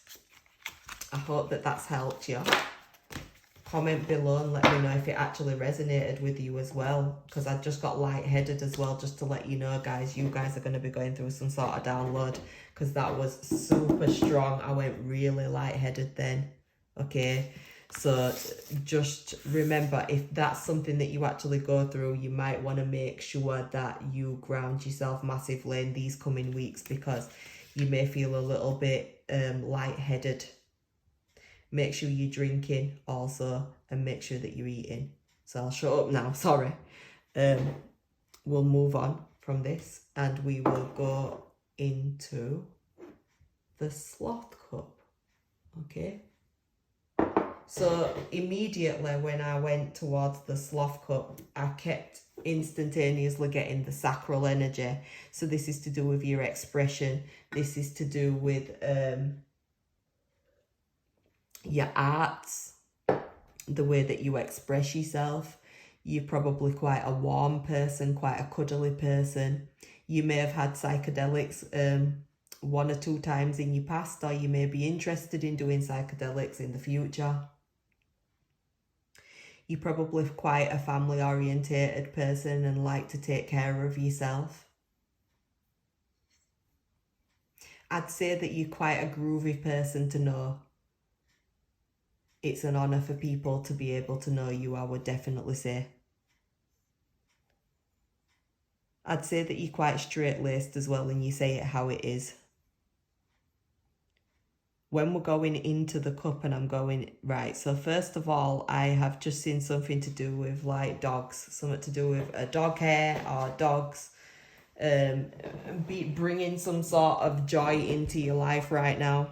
I hope that that's helped you. Comment below and let me know if it actually resonated with you as well. Because I just got lightheaded as well, just to let you know, guys. You guys are going to be going through some sort of download. Because that was super strong. I went really lightheaded then. Okay? So just remember, if that's something that you actually go through, you might want to make sure that you ground yourself massively in these coming weeks. Because you may feel a little bit lightheaded. Make sure you're drinking also, and make sure that you're eating. So I'll shut up now, sorry. We'll move on from this and we will go into the sloth cup. Okay. So immediately when I went towards the sloth cup, I kept instantaneously getting the sacral energy. So this is to do with your expression. This is to do with your arts, the way that you express yourself. You're probably quite a warm person, quite a cuddly person. You may have had psychedelics 1 or 2 times in your past, or you may be interested in doing psychedelics in the future. You're probably quite a family orientated person and like to take care of yourself. I'd say that you're quite a groovy person to know. It's an honour for people to be able to know you, I would definitely say. I'd say that you're quite straight-laced as well and you say it how it is. When we're going into the cup and I'm going, right, so first of all, I have just seen something to do with like dogs, something to do with a dog hair or dogs, bringing some sort of joy into your life right now.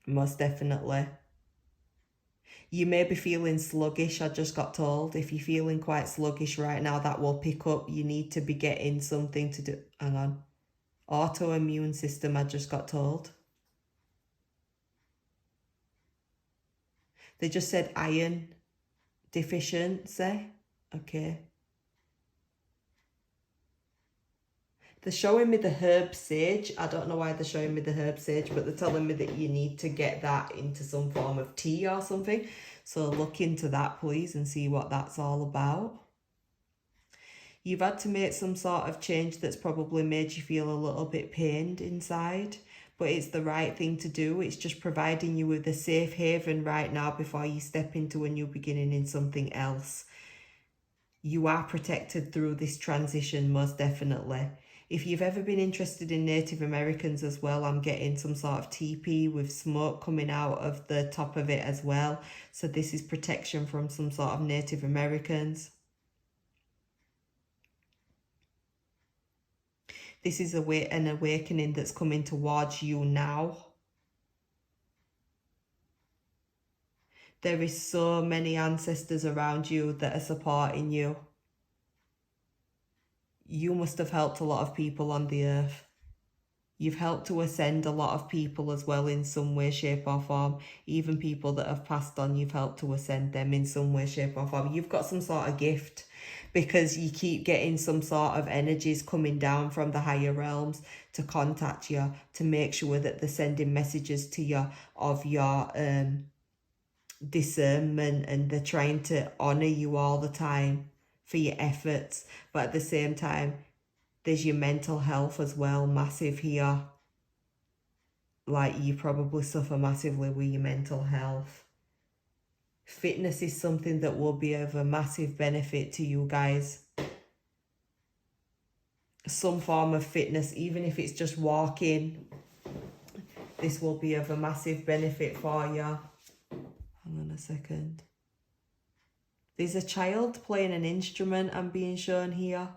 Most definitely. You may be feeling sluggish, I just got told. If you're feeling quite sluggish right now, that will pick up. You need to be getting something to do. Hang on. Autoimmune system, I just got told. They just said iron deficiency. Okay. They're showing me the herb sage. I don't know why they're showing me the herb sage, but they're telling me that you need to get that into some form of tea or something. So look into that, please, and see what that's all about. You've had to make some sort of change that's probably made you feel a little bit pained inside, but it's the right thing to do. It's just providing you with a safe haven right now before you step into a new beginning in something else. You are protected through this transition, most definitely. If you've ever been interested in Native Americans as well, I'm getting some sort of teepee with smoke coming out of the top of it as well. So this is protection from some sort of Native Americans. This is an awakening that's coming towards you now. There is so many ancestors around you that are supporting you. You must have helped a lot of people on the earth. You've helped to ascend a lot of people as well in some way, shape or form. Even people that have passed on, you've helped to ascend them in some way, shape or form. You've got some sort of gift. because you keep getting some sort of energies coming down from the higher realms to contact you, to make sure that they're sending messages to you of your discernment, and they're trying to honor you all the time for your efforts. But at the same time, there's your mental health as well, massive here. Like, you probably suffer massively with your mental health. Fitness is something that will be of a massive benefit to you guys. Some form of fitness, even if it's just walking, this will be of a massive benefit for you. Hang on a second. There's a child playing an instrument I'm being shown here.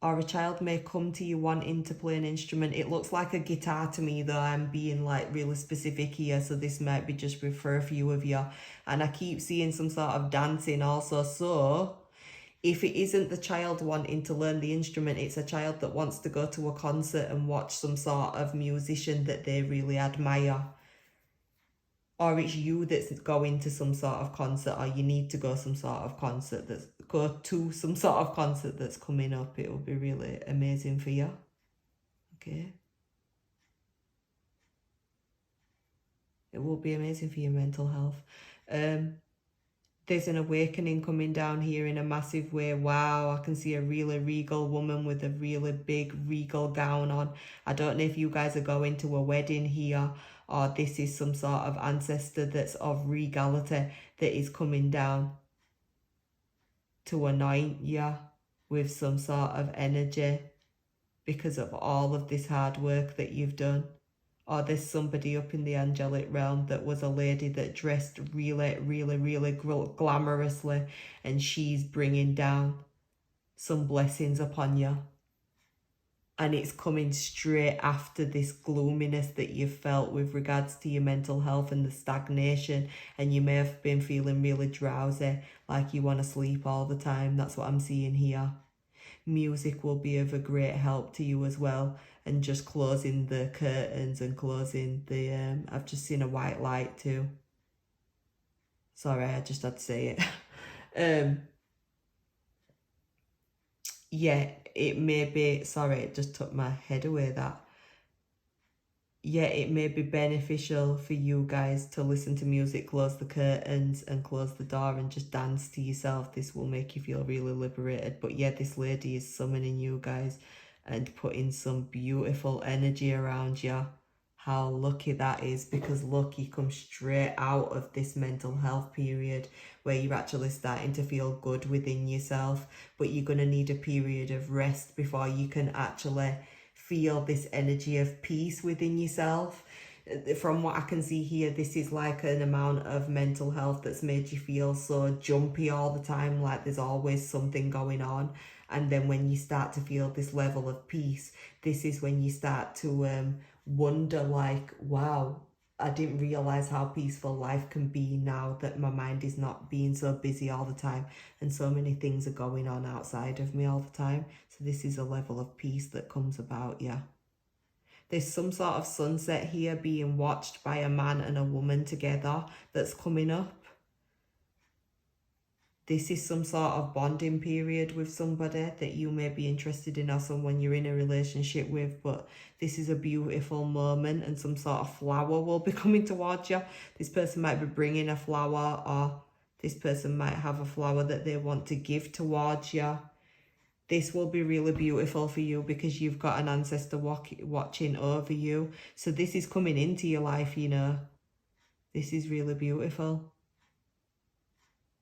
Or a child may come to you wanting to play an instrument. It looks like a guitar to me, though. I'm being like really specific here, so this might be just for a few of you. And I keep seeing some sort of dancing also. So if it isn't the child wanting to learn the instrument, it's a child that wants to go to a concert and watch some sort of musician that they really admire. Or it's you that's going to some sort of concert, or you need to go to some sort of concert that's coming up. It will be really amazing for you. Okay. It will be amazing for your mental health. There's an awakening coming down here in a massive way. Wow, I can see a really regal woman with a really big regal gown on. I don't know if you guys are going to a wedding here, or this is some sort of ancestor that's of regality that is coming down to anoint you with some sort of energy because of all of this hard work that you've done. Or there's somebody up in the angelic realm that was a lady that dressed really, really, really glamorously, and she's bringing down some blessings upon you. And it's coming straight after this gloominess that you've felt with regards to your mental health and the stagnation. And you may have been feeling really drowsy, like you want to sleep all the time. That's what I'm seeing here. Music will be of a great help to you as well. And just closing the curtains and closing the... I've just seen a white light too. Sorry, I just had to say it. Yeah, it may be... Sorry, it just took my head away, that. Yeah, it may be beneficial for you guys to listen to music, close the curtains and close the door and just dance to yourself. This will make you feel really liberated. But yeah, this lady is summoning you guys and putting some beautiful energy around you. How lucky that is, because lucky comes straight out of this mental health period where you're actually starting to feel good within yourself, but you're going to need a period of rest before you can actually feel this energy of peace within yourself. From what I can see here, this is like an amount of mental health that's made you feel so jumpy all the time, like there's always something going on. And then when you start to feel this level of peace, this is when you start to wonder, like, wow, I didn't realize how peaceful life can be now that my mind is not being so busy all the time and so many things are going on outside of me all the time. So this is a level of peace that comes about, yeah. There's some sort of sunset here being watched by a man and a woman together that's coming up. This is some sort of bonding period with somebody that you may be interested in, or someone you're in a relationship with, but this is a beautiful moment and some sort of flower will be coming towards you. This person might be bringing a flower, or this person might have a flower that they want to give towards you. This will be really beautiful for you because you've got an ancestor watching over you. So this is coming into your life, you know. This is really beautiful.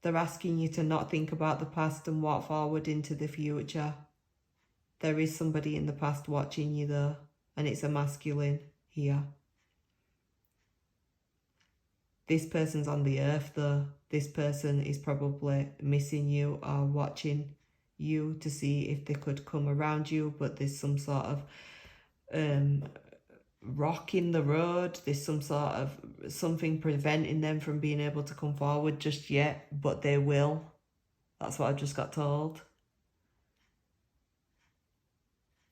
They're asking you to not think about the past and walk forward into the future. There is somebody in the past watching you though, and it's a masculine here. This person's on the earth though. This person is probably missing you or watching you to see if they could come around you, but there's some sort of rock in the road. There's some sort of something preventing them from being able to come forward just yet, but they will. That's what I just got told.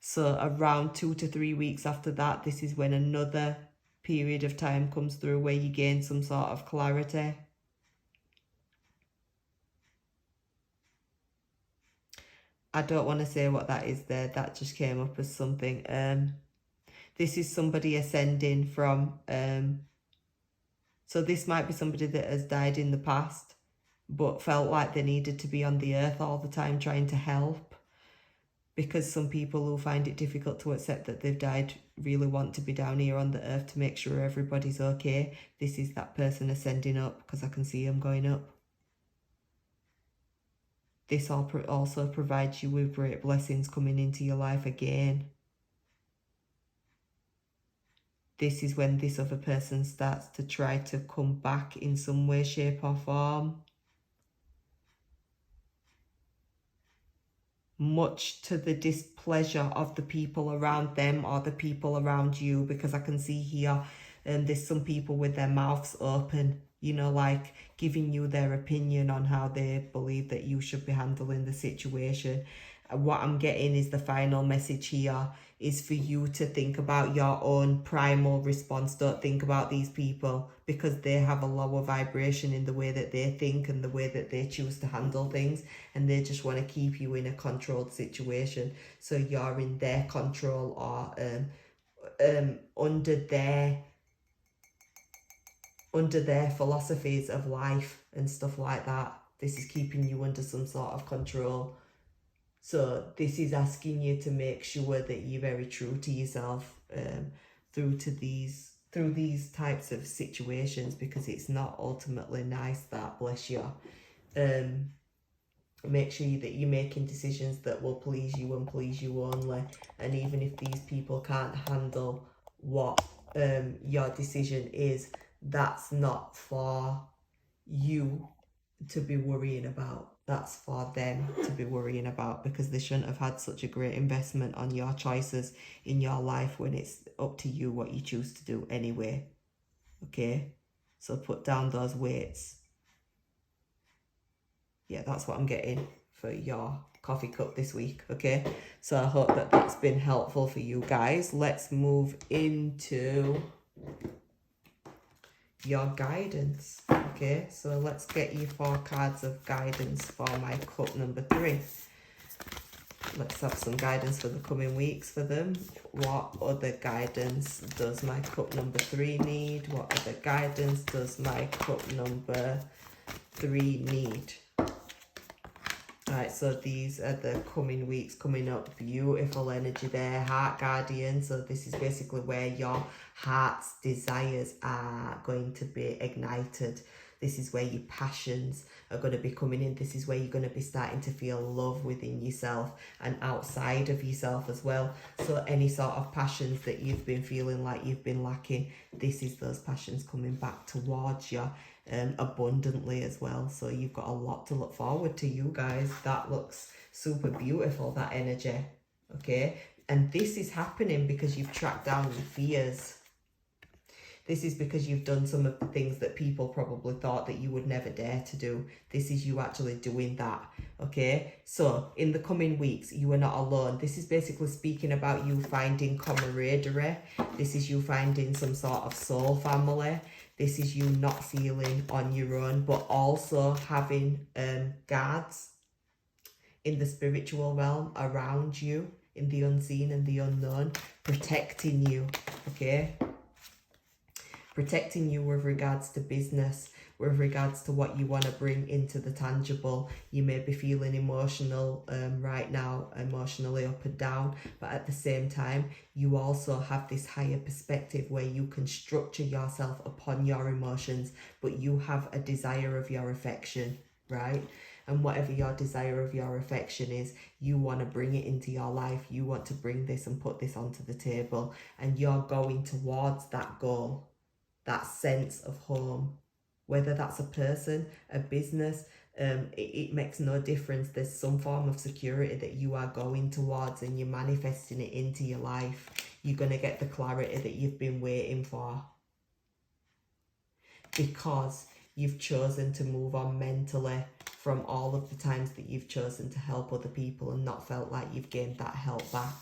So around 2 to 3 weeks after that, this is when another period of time comes through where you gain some sort of clarity. I don't want to say what that is there. That just came up as something. This is somebody ascending from, so this might be somebody that has died in the past, but felt like they needed to be on the earth all the time trying to help. Because some people who find it difficult to accept that they've died really want to be down here on the earth to make sure everybody's okay. This is that person ascending up, because I can see them going up. This also provides you with great blessings coming into your life again. This is when this other person starts to try to come back in some way, shape or form. Much to the displeasure of the people around them or the people around you, because I can see here there's some people with their mouths open, you know, like giving you their opinion on how they believe that you should be handling the situation. What I'm getting is the final message here is for you to think about your own primal response. Don't think about these people, because they have a lower vibration in the way that they think and the way that they choose to handle things, and they just want to keep you in a controlled situation, so you're in their control or under their philosophies of life and stuff like that. This is keeping you under some sort of control. So this is asking you to make sure that you're very true to yourself through these types of situations, because it's not ultimately nice, that, bless you. Make sure that you're making decisions that will please you and please you only. And even if these people can't handle what your decision is, that's not for you to be worrying about. That's for them to be worrying about, because they shouldn't have had such a great investment on your choices in your life when it's up to you what you choose to do anyway. Okay, so put down those weights. Yeah, that's what I'm getting for your coffee cup this week. Okay, so I hope that that's been helpful for you guys. Let's move into your guidance. Okay, so let's get you 4 cards of guidance for my cup number 3. Let's have some guidance for the coming weeks for them. What other guidance does my cup number 3 need? What other guidance does my cup number 3 need? Alright, so these are the coming weeks coming up. Beautiful energy there, heart guardian. So this is basically where your heart's desires are going to be ignited. This is where your passions are going to be coming in. This is where you're going to be starting to feel love within yourself and outside of yourself as well. So any sort of passions that you've been feeling like you've been lacking, this is those passions coming back towards you abundantly as well. So you've got a lot to look forward to, you guys. That looks super beautiful, that energy. Okay, and this is happening because you've tracked down your fears. This is because you've done some of the things that people probably thought that you would never dare to do. This is you actually doing that, okay? So in the coming weeks, you are not alone. This is basically speaking about you finding camaraderie. This is you finding some sort of soul family. This is you not feeling on your own, but also having guards in the spiritual realm around you, in the unseen and the unknown, protecting you, okay? Protecting you with regards to business, with regards to what you want to bring into the tangible. You may be feeling emotional right now, emotionally up and down, but at the same time, you also have this higher perspective where you can structure yourself upon your emotions, but you have a desire of your affection, right? And whatever your desire of your affection is, you want to bring it into your life. You want to bring this and put this onto the table, and you're going towards that goal. That sense of home, whether that's a person, a business, it makes no difference. There's some form of security that you are going towards, and you're manifesting it into your life. You're going to get the clarity that you've been waiting for, because you've chosen to move on mentally from all of the times that you've chosen to help other people and not felt like you've gained that help back.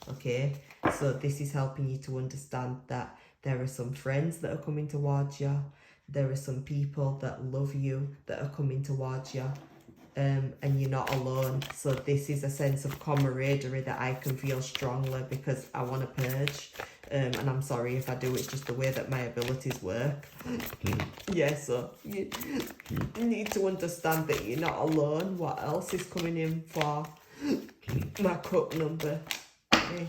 Okay, so this is helping you to understand that there are some friends that are coming towards you. There are some people that love you that are coming towards you. and you're not alone. So this is a sense of camaraderie that I can feel strongly because I want to purge. And I'm sorry if I do, it's just the way that my abilities work. Yeah, so you need to understand that you're not alone. What else is coming in for my cup number? Okay.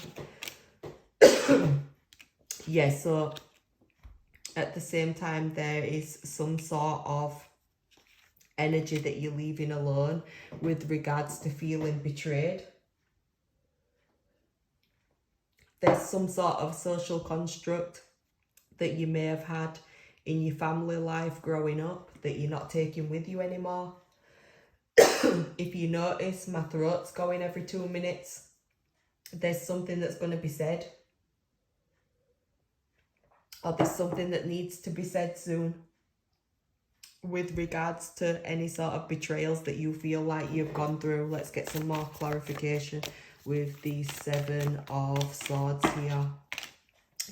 Yeah, so at the same time, there is some sort of energy that you're leaving alone with regards to feeling betrayed. There's some sort of social construct that you may have had in your family life growing up that you're not taking with you anymore. If you notice, my throat's going every 2 minutes. There's something that's going to be said. Or there's something that needs to be said soon with regards to any sort of betrayals that you feel like you've gone through. Let's get some more clarification with the 7 of Swords here.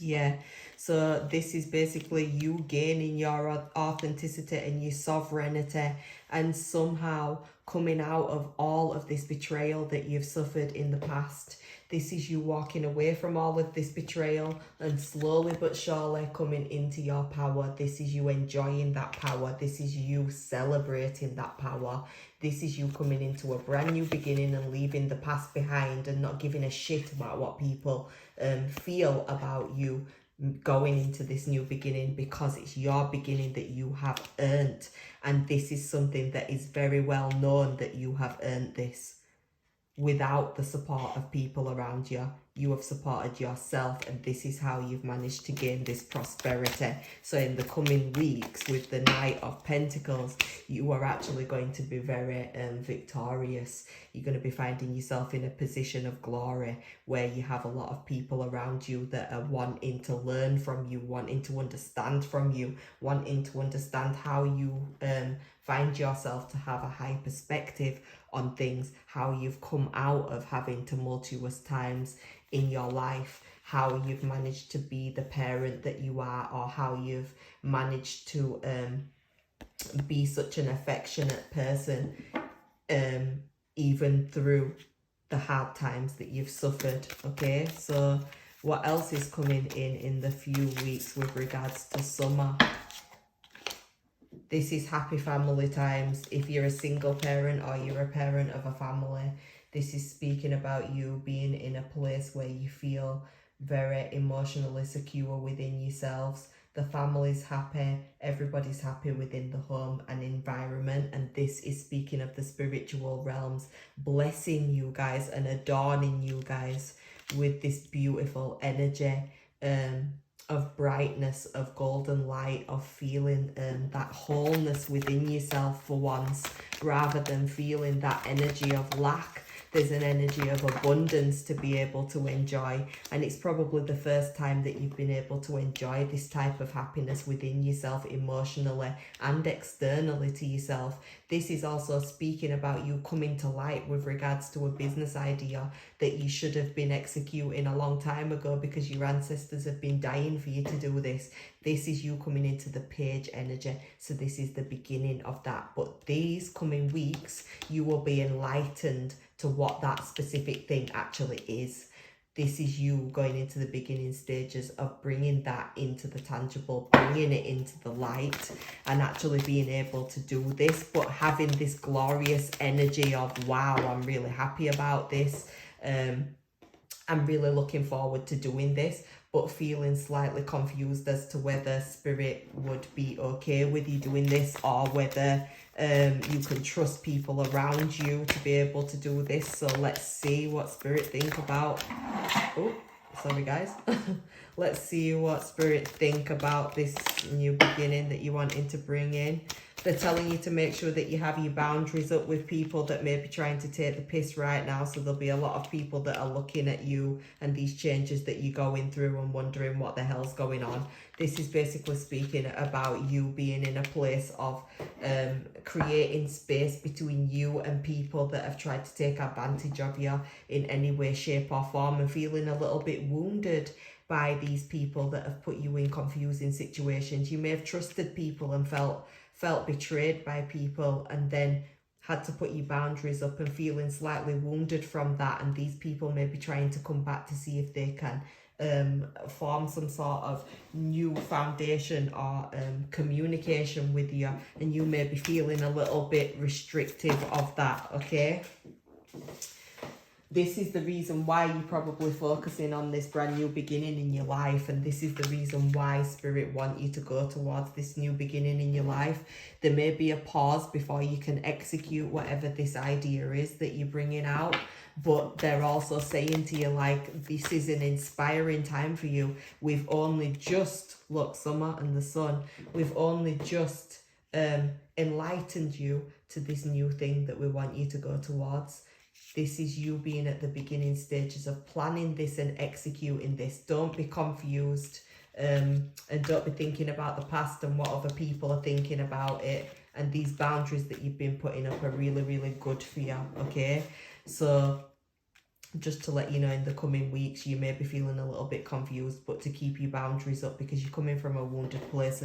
Yeah, so this is basically you gaining your authenticity and your sovereignty and somehow coming out of all of this betrayal that you've suffered in the past. This is you walking away from all of this betrayal and slowly but surely coming into your power. This is you enjoying that power. This is you celebrating that power. This is you coming into a brand new beginning and leaving the past behind and not giving a shit about what people feel about you going into this new beginning, because it's your beginning that you have earned. And this is something that is very well known that you have earned this. Without the support of people around you, you have supported yourself, and this is how you've managed to gain this prosperity. So in the coming weeks with the Knight of Pentacles, you are actually going to be very victorious. You're going to be finding yourself in a position of glory where you have a lot of people around you that are wanting to learn from you, wanting to understand from you, wanting to understand how you find yourself to have a high perspective on things, how you've come out of having tumultuous times in your life, how you've managed to be the parent that you are, or how you've managed to be such an affectionate person even through the hard times that you've suffered. Okay, so what else is coming in the few weeks with regards to summer? This is happy family times. If you're a single parent or you're a parent of a family, this is speaking about you being in a place where you feel very emotionally secure within yourselves. The family's happy, everybody's happy within the home and environment. And this is speaking of the spiritual realms blessing you guys and adorning you guys with this beautiful energy of brightness, of golden light, of feeling that wholeness within yourself for once, rather than feeling that energy of lack. There's an energy of abundance to be able to enjoy, and it's probably the first time that you've been able to enjoy this type of happiness within yourself, emotionally and externally to yourself. This is also speaking about you coming to light with regards to a business idea that you should have been executing a long time ago because your ancestors have been dying for you to do this. This is you coming into the Page energy. So this is the beginning of that. But these coming weeks, you will be enlightened to what that specific thing actually is. This is you going into the beginning stages of bringing that into the tangible, bringing it into the light, and actually being able to do this, but having this glorious energy of, wow, I'm really happy about this. I'm really looking forward to doing this, but feeling slightly confused as to whether Spirit would be okay with you doing this, or whether you can trust people around you to be able to do this. So let's see what Spirit think about, oh sorry guys, let's see what Spirit think about this new beginning that you're wanting to bring in. They're telling you to make sure that you have your boundaries up with people that may be trying to take the piss right now. So there'll be a lot of people that are looking at you and these changes that you're going through and wondering what the hell's going on. This is basically speaking about you being in a place of creating space between you and people that have tried to take advantage of you in any way, shape or form, and feeling a little bit wounded by these people that have put you in confusing situations. You may have trusted people and felt betrayed by people, and then had to put your boundaries up and feeling slightly wounded from that, and these people may be trying to come back to see if they can form some sort of new foundation or communication with you, and you may be feeling a little bit restrictive of that, okay? This is the reason why you're probably focusing on this brand new beginning in your life, and this is the reason why Spirit want you to go towards this new beginning in your life. There may be a pause before you can execute whatever this idea is that you're bringing out, but they're also saying to you, like, this is an inspiring time for you. We've only just, look, summer and the sun, we've only just enlightened you to this new thing that we want you to go towards. This is you being at the beginning stages of planning this and executing this. Don't be confused, and don't be thinking about the past and what other people are thinking about it. And these boundaries that you've been putting up are really, really good for you, okay? So just to let you know, in the coming weeks, you may be feeling a little bit confused, but to keep your boundaries up, because you're coming from a wounded place,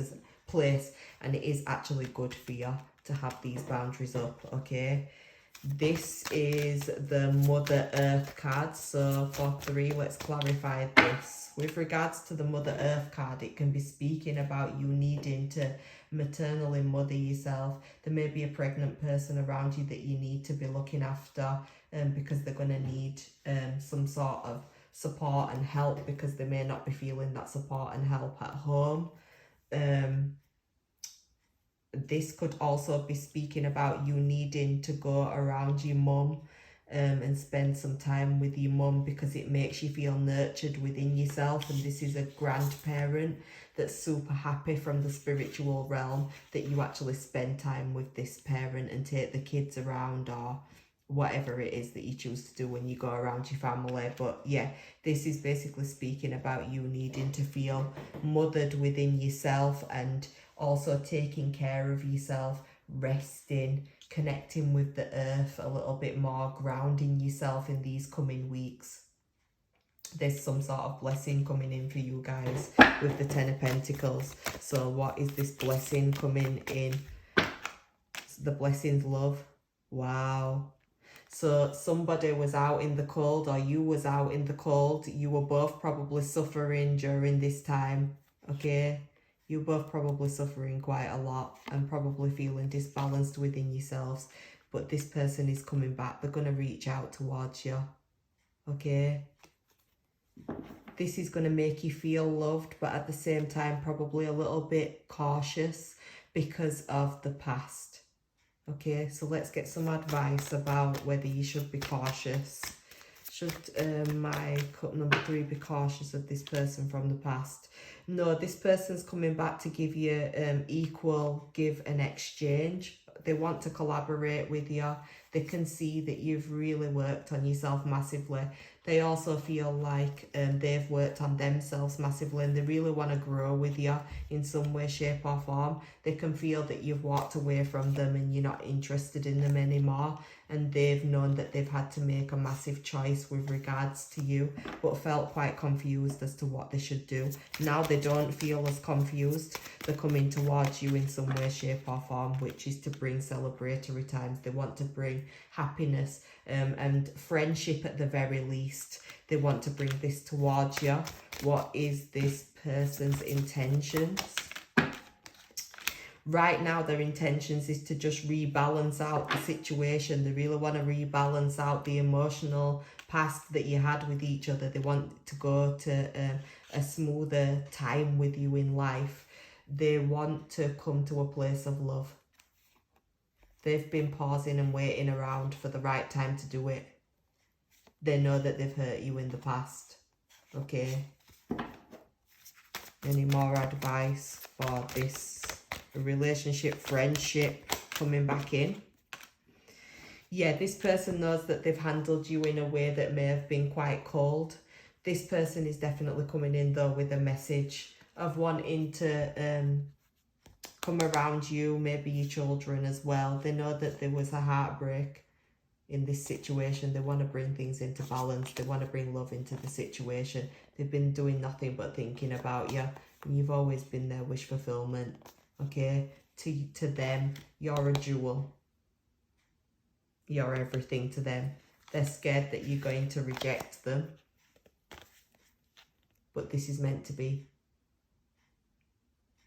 and it is actually good for you to have these boundaries up, okay? This is the Mother Earth card. So for 3, let's clarify this. With regards to the Mother Earth card, it can be speaking about you needing to maternally mother yourself. There may be a pregnant person around you that you need to be looking after, because they're going to need some sort of support and help, because they may not be feeling that support and help at home. This could also be speaking about you needing to go around your mum and spend some time with your mum, because it makes you feel nurtured within yourself. And this is a grandparent that's super happy from the spiritual realm that you actually spend time with this parent and take the kids around, or whatever it is that you choose to do when you go around your family. But yeah, this is basically speaking about you needing to feel mothered within yourself, and also taking care of yourself, resting, connecting with the earth a little bit more, grounding yourself in these coming weeks. There's some sort of blessing coming in for you guys with the 10 of Pentacles. So what is this blessing coming in? The blessing's love. Wow. So somebody was out in the cold, or you was out in the cold. You were both probably suffering during this time, okay? You're both probably suffering quite a lot and probably feeling disbalanced within yourselves. But this person is coming back. They're going to reach out towards you, okay? This is going to make you feel loved, but at the same time probably a little bit cautious because of the past. Okay, so let's get some advice about whether you should be cautious. Should my cut number 3 be cautious of this person from the past? No, this person's coming back to give you equal give and exchange. They want to collaborate with you. They can see that you've really worked on yourself massively. They also feel like they've worked on themselves massively, and they really want to grow with you in some way, shape or form. They can feel that you've walked away from them and you're not interested in them anymore, and they've known that they've had to make a massive choice with regards to you, but felt quite confused as to what they should do. Now they don't feel as confused. They're coming towards you in some way, shape or form, which is to bring celebratory times. They want to bring happiness and friendship at the very least. They want to bring this towards you. What is this person's intentions? Right now, their intentions is to just rebalance out the situation. They really want to rebalance out the emotional past that you had with each other. They want to go to a smoother time with you in life. They want to come to a place of love. They've been pausing and waiting around for the right time to do it. They know that they've hurt you in the past. Okay. Any more advice for this relationship, friendship coming back in? Yeah, this person knows that they've handled you in a way that may have been quite cold. This person is definitely coming in though with a message of wanting to come around you, maybe your children as well. They know that there was a heartbreak in this situation. They want to bring things into balance. They want to bring love into the situation. They've been doing nothing but thinking about you, and you've always been their wish fulfillment. Okay, to them, you're a jewel. You're everything to them. They're scared that you're going to reject them. But this is meant to be.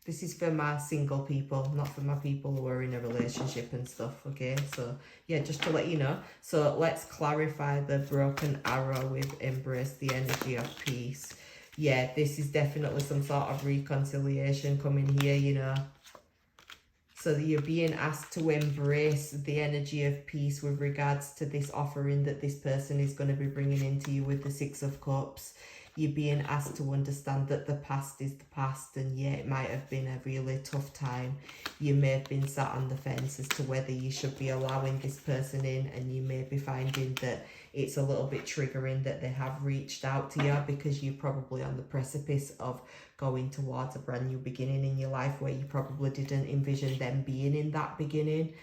This is for my single people, not for my people who are in a relationship and stuff, okay? So, yeah, just to let you know. So, let's clarify the broken arrow with embrace the energy of peace. Yeah, this is definitely some sort of reconciliation coming here, you know. So that you're being asked to embrace the energy of peace with regards to this offering that this person is going to be bringing into you with the Six of Cups. You're being asked to understand that the past is the past, and yeah, it might have been a really tough time. You may have been sat on the fence as to whether you should be allowing this person in, and you may be finding that it's a little bit triggering that they have reached out to you, because you're probably on the precipice of going towards a brand new beginning in your life where you probably didn't envision them being in that beginning.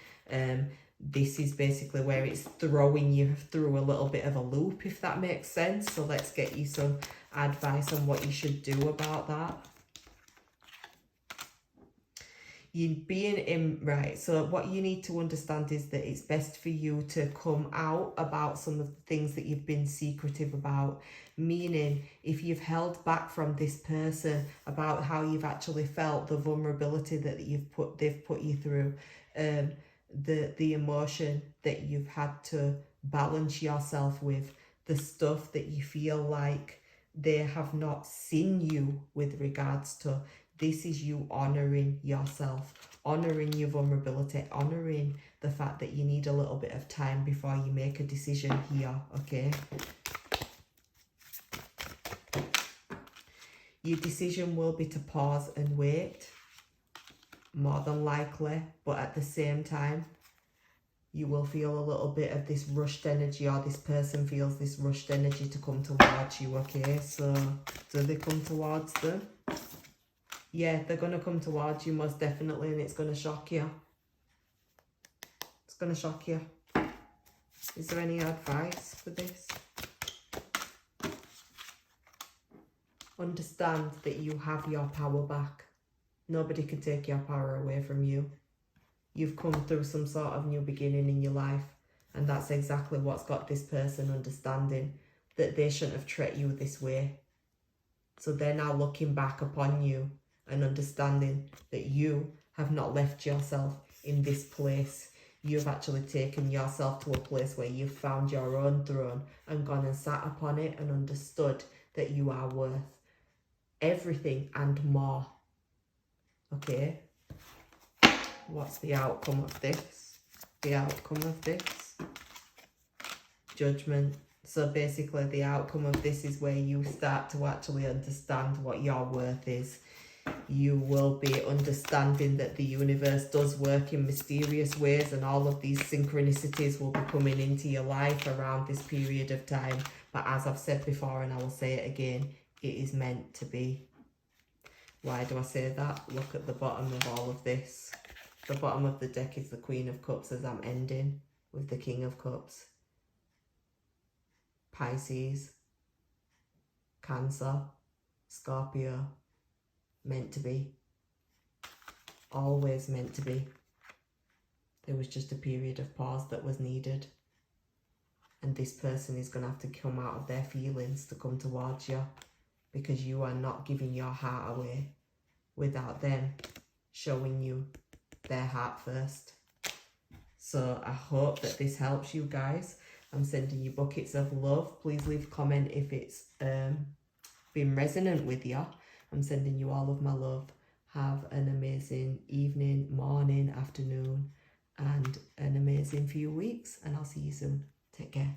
This is basically where it's throwing you through a little bit of a loop, if that makes sense. So let's get you some advice on what you should do about that. You being in, right, so what you need to understand is that it's best for you to come out about some of the things that you've been secretive about. Meaning, if you've held back from this person about how you've actually felt, the vulnerability that they've put you through, the emotion that you've had to balance yourself with, the stuff that you feel like they have not seen you with regards to. This is you honouring yourself, honouring your vulnerability, honouring the fact that you need a little bit of time before you make a decision here, okay? Your decision will be to pause and wait, more than likely, but at the same time, you will feel a little bit of this rushed energy, or this person feels this rushed energy to come towards you, okay? So, do they come towards them? Yeah, they're going to come towards you most definitely, and it's going to shock you. It's going to shock you. Is there any advice for this? Understand that you have your power back. Nobody can take your power away from you. You've come through some sort of new beginning in your life, and that's exactly what's got this person understanding that they shouldn't have treated you this way. So they're now looking back upon you and understanding that you have not left yourself in this place. You've actually taken yourself to a place where you've found your own throne and gone and sat upon it and understood that you are worth everything and more. Okay? What's the outcome of this? The outcome of this? Judgment. So basically the outcome of this is where you start to actually understand what your worth is. You will be understanding that the universe does work in mysterious ways, and all of these synchronicities will be coming into your life around this period of time. But as I've said before, and I will say it again, it is meant to be. Why do I say that? Look at the bottom of all of this. The bottom of the deck is the Queen of Cups, as I'm ending with the King of Cups. Pisces, Cancer, Scorpio. Meant to be. Always meant to be. There was just a period of pause that was needed. And this person is going to have to come out of their feelings to come towards you, because you are not giving your heart away without them showing you their heart first. So I hope that this helps you guys. I'm sending you buckets of love. Please leave a comment if it's been resonant with you. I'm sending you all of my love. Have an amazing evening, morning, afternoon, and an amazing few weeks. And I'll see you soon. Take care.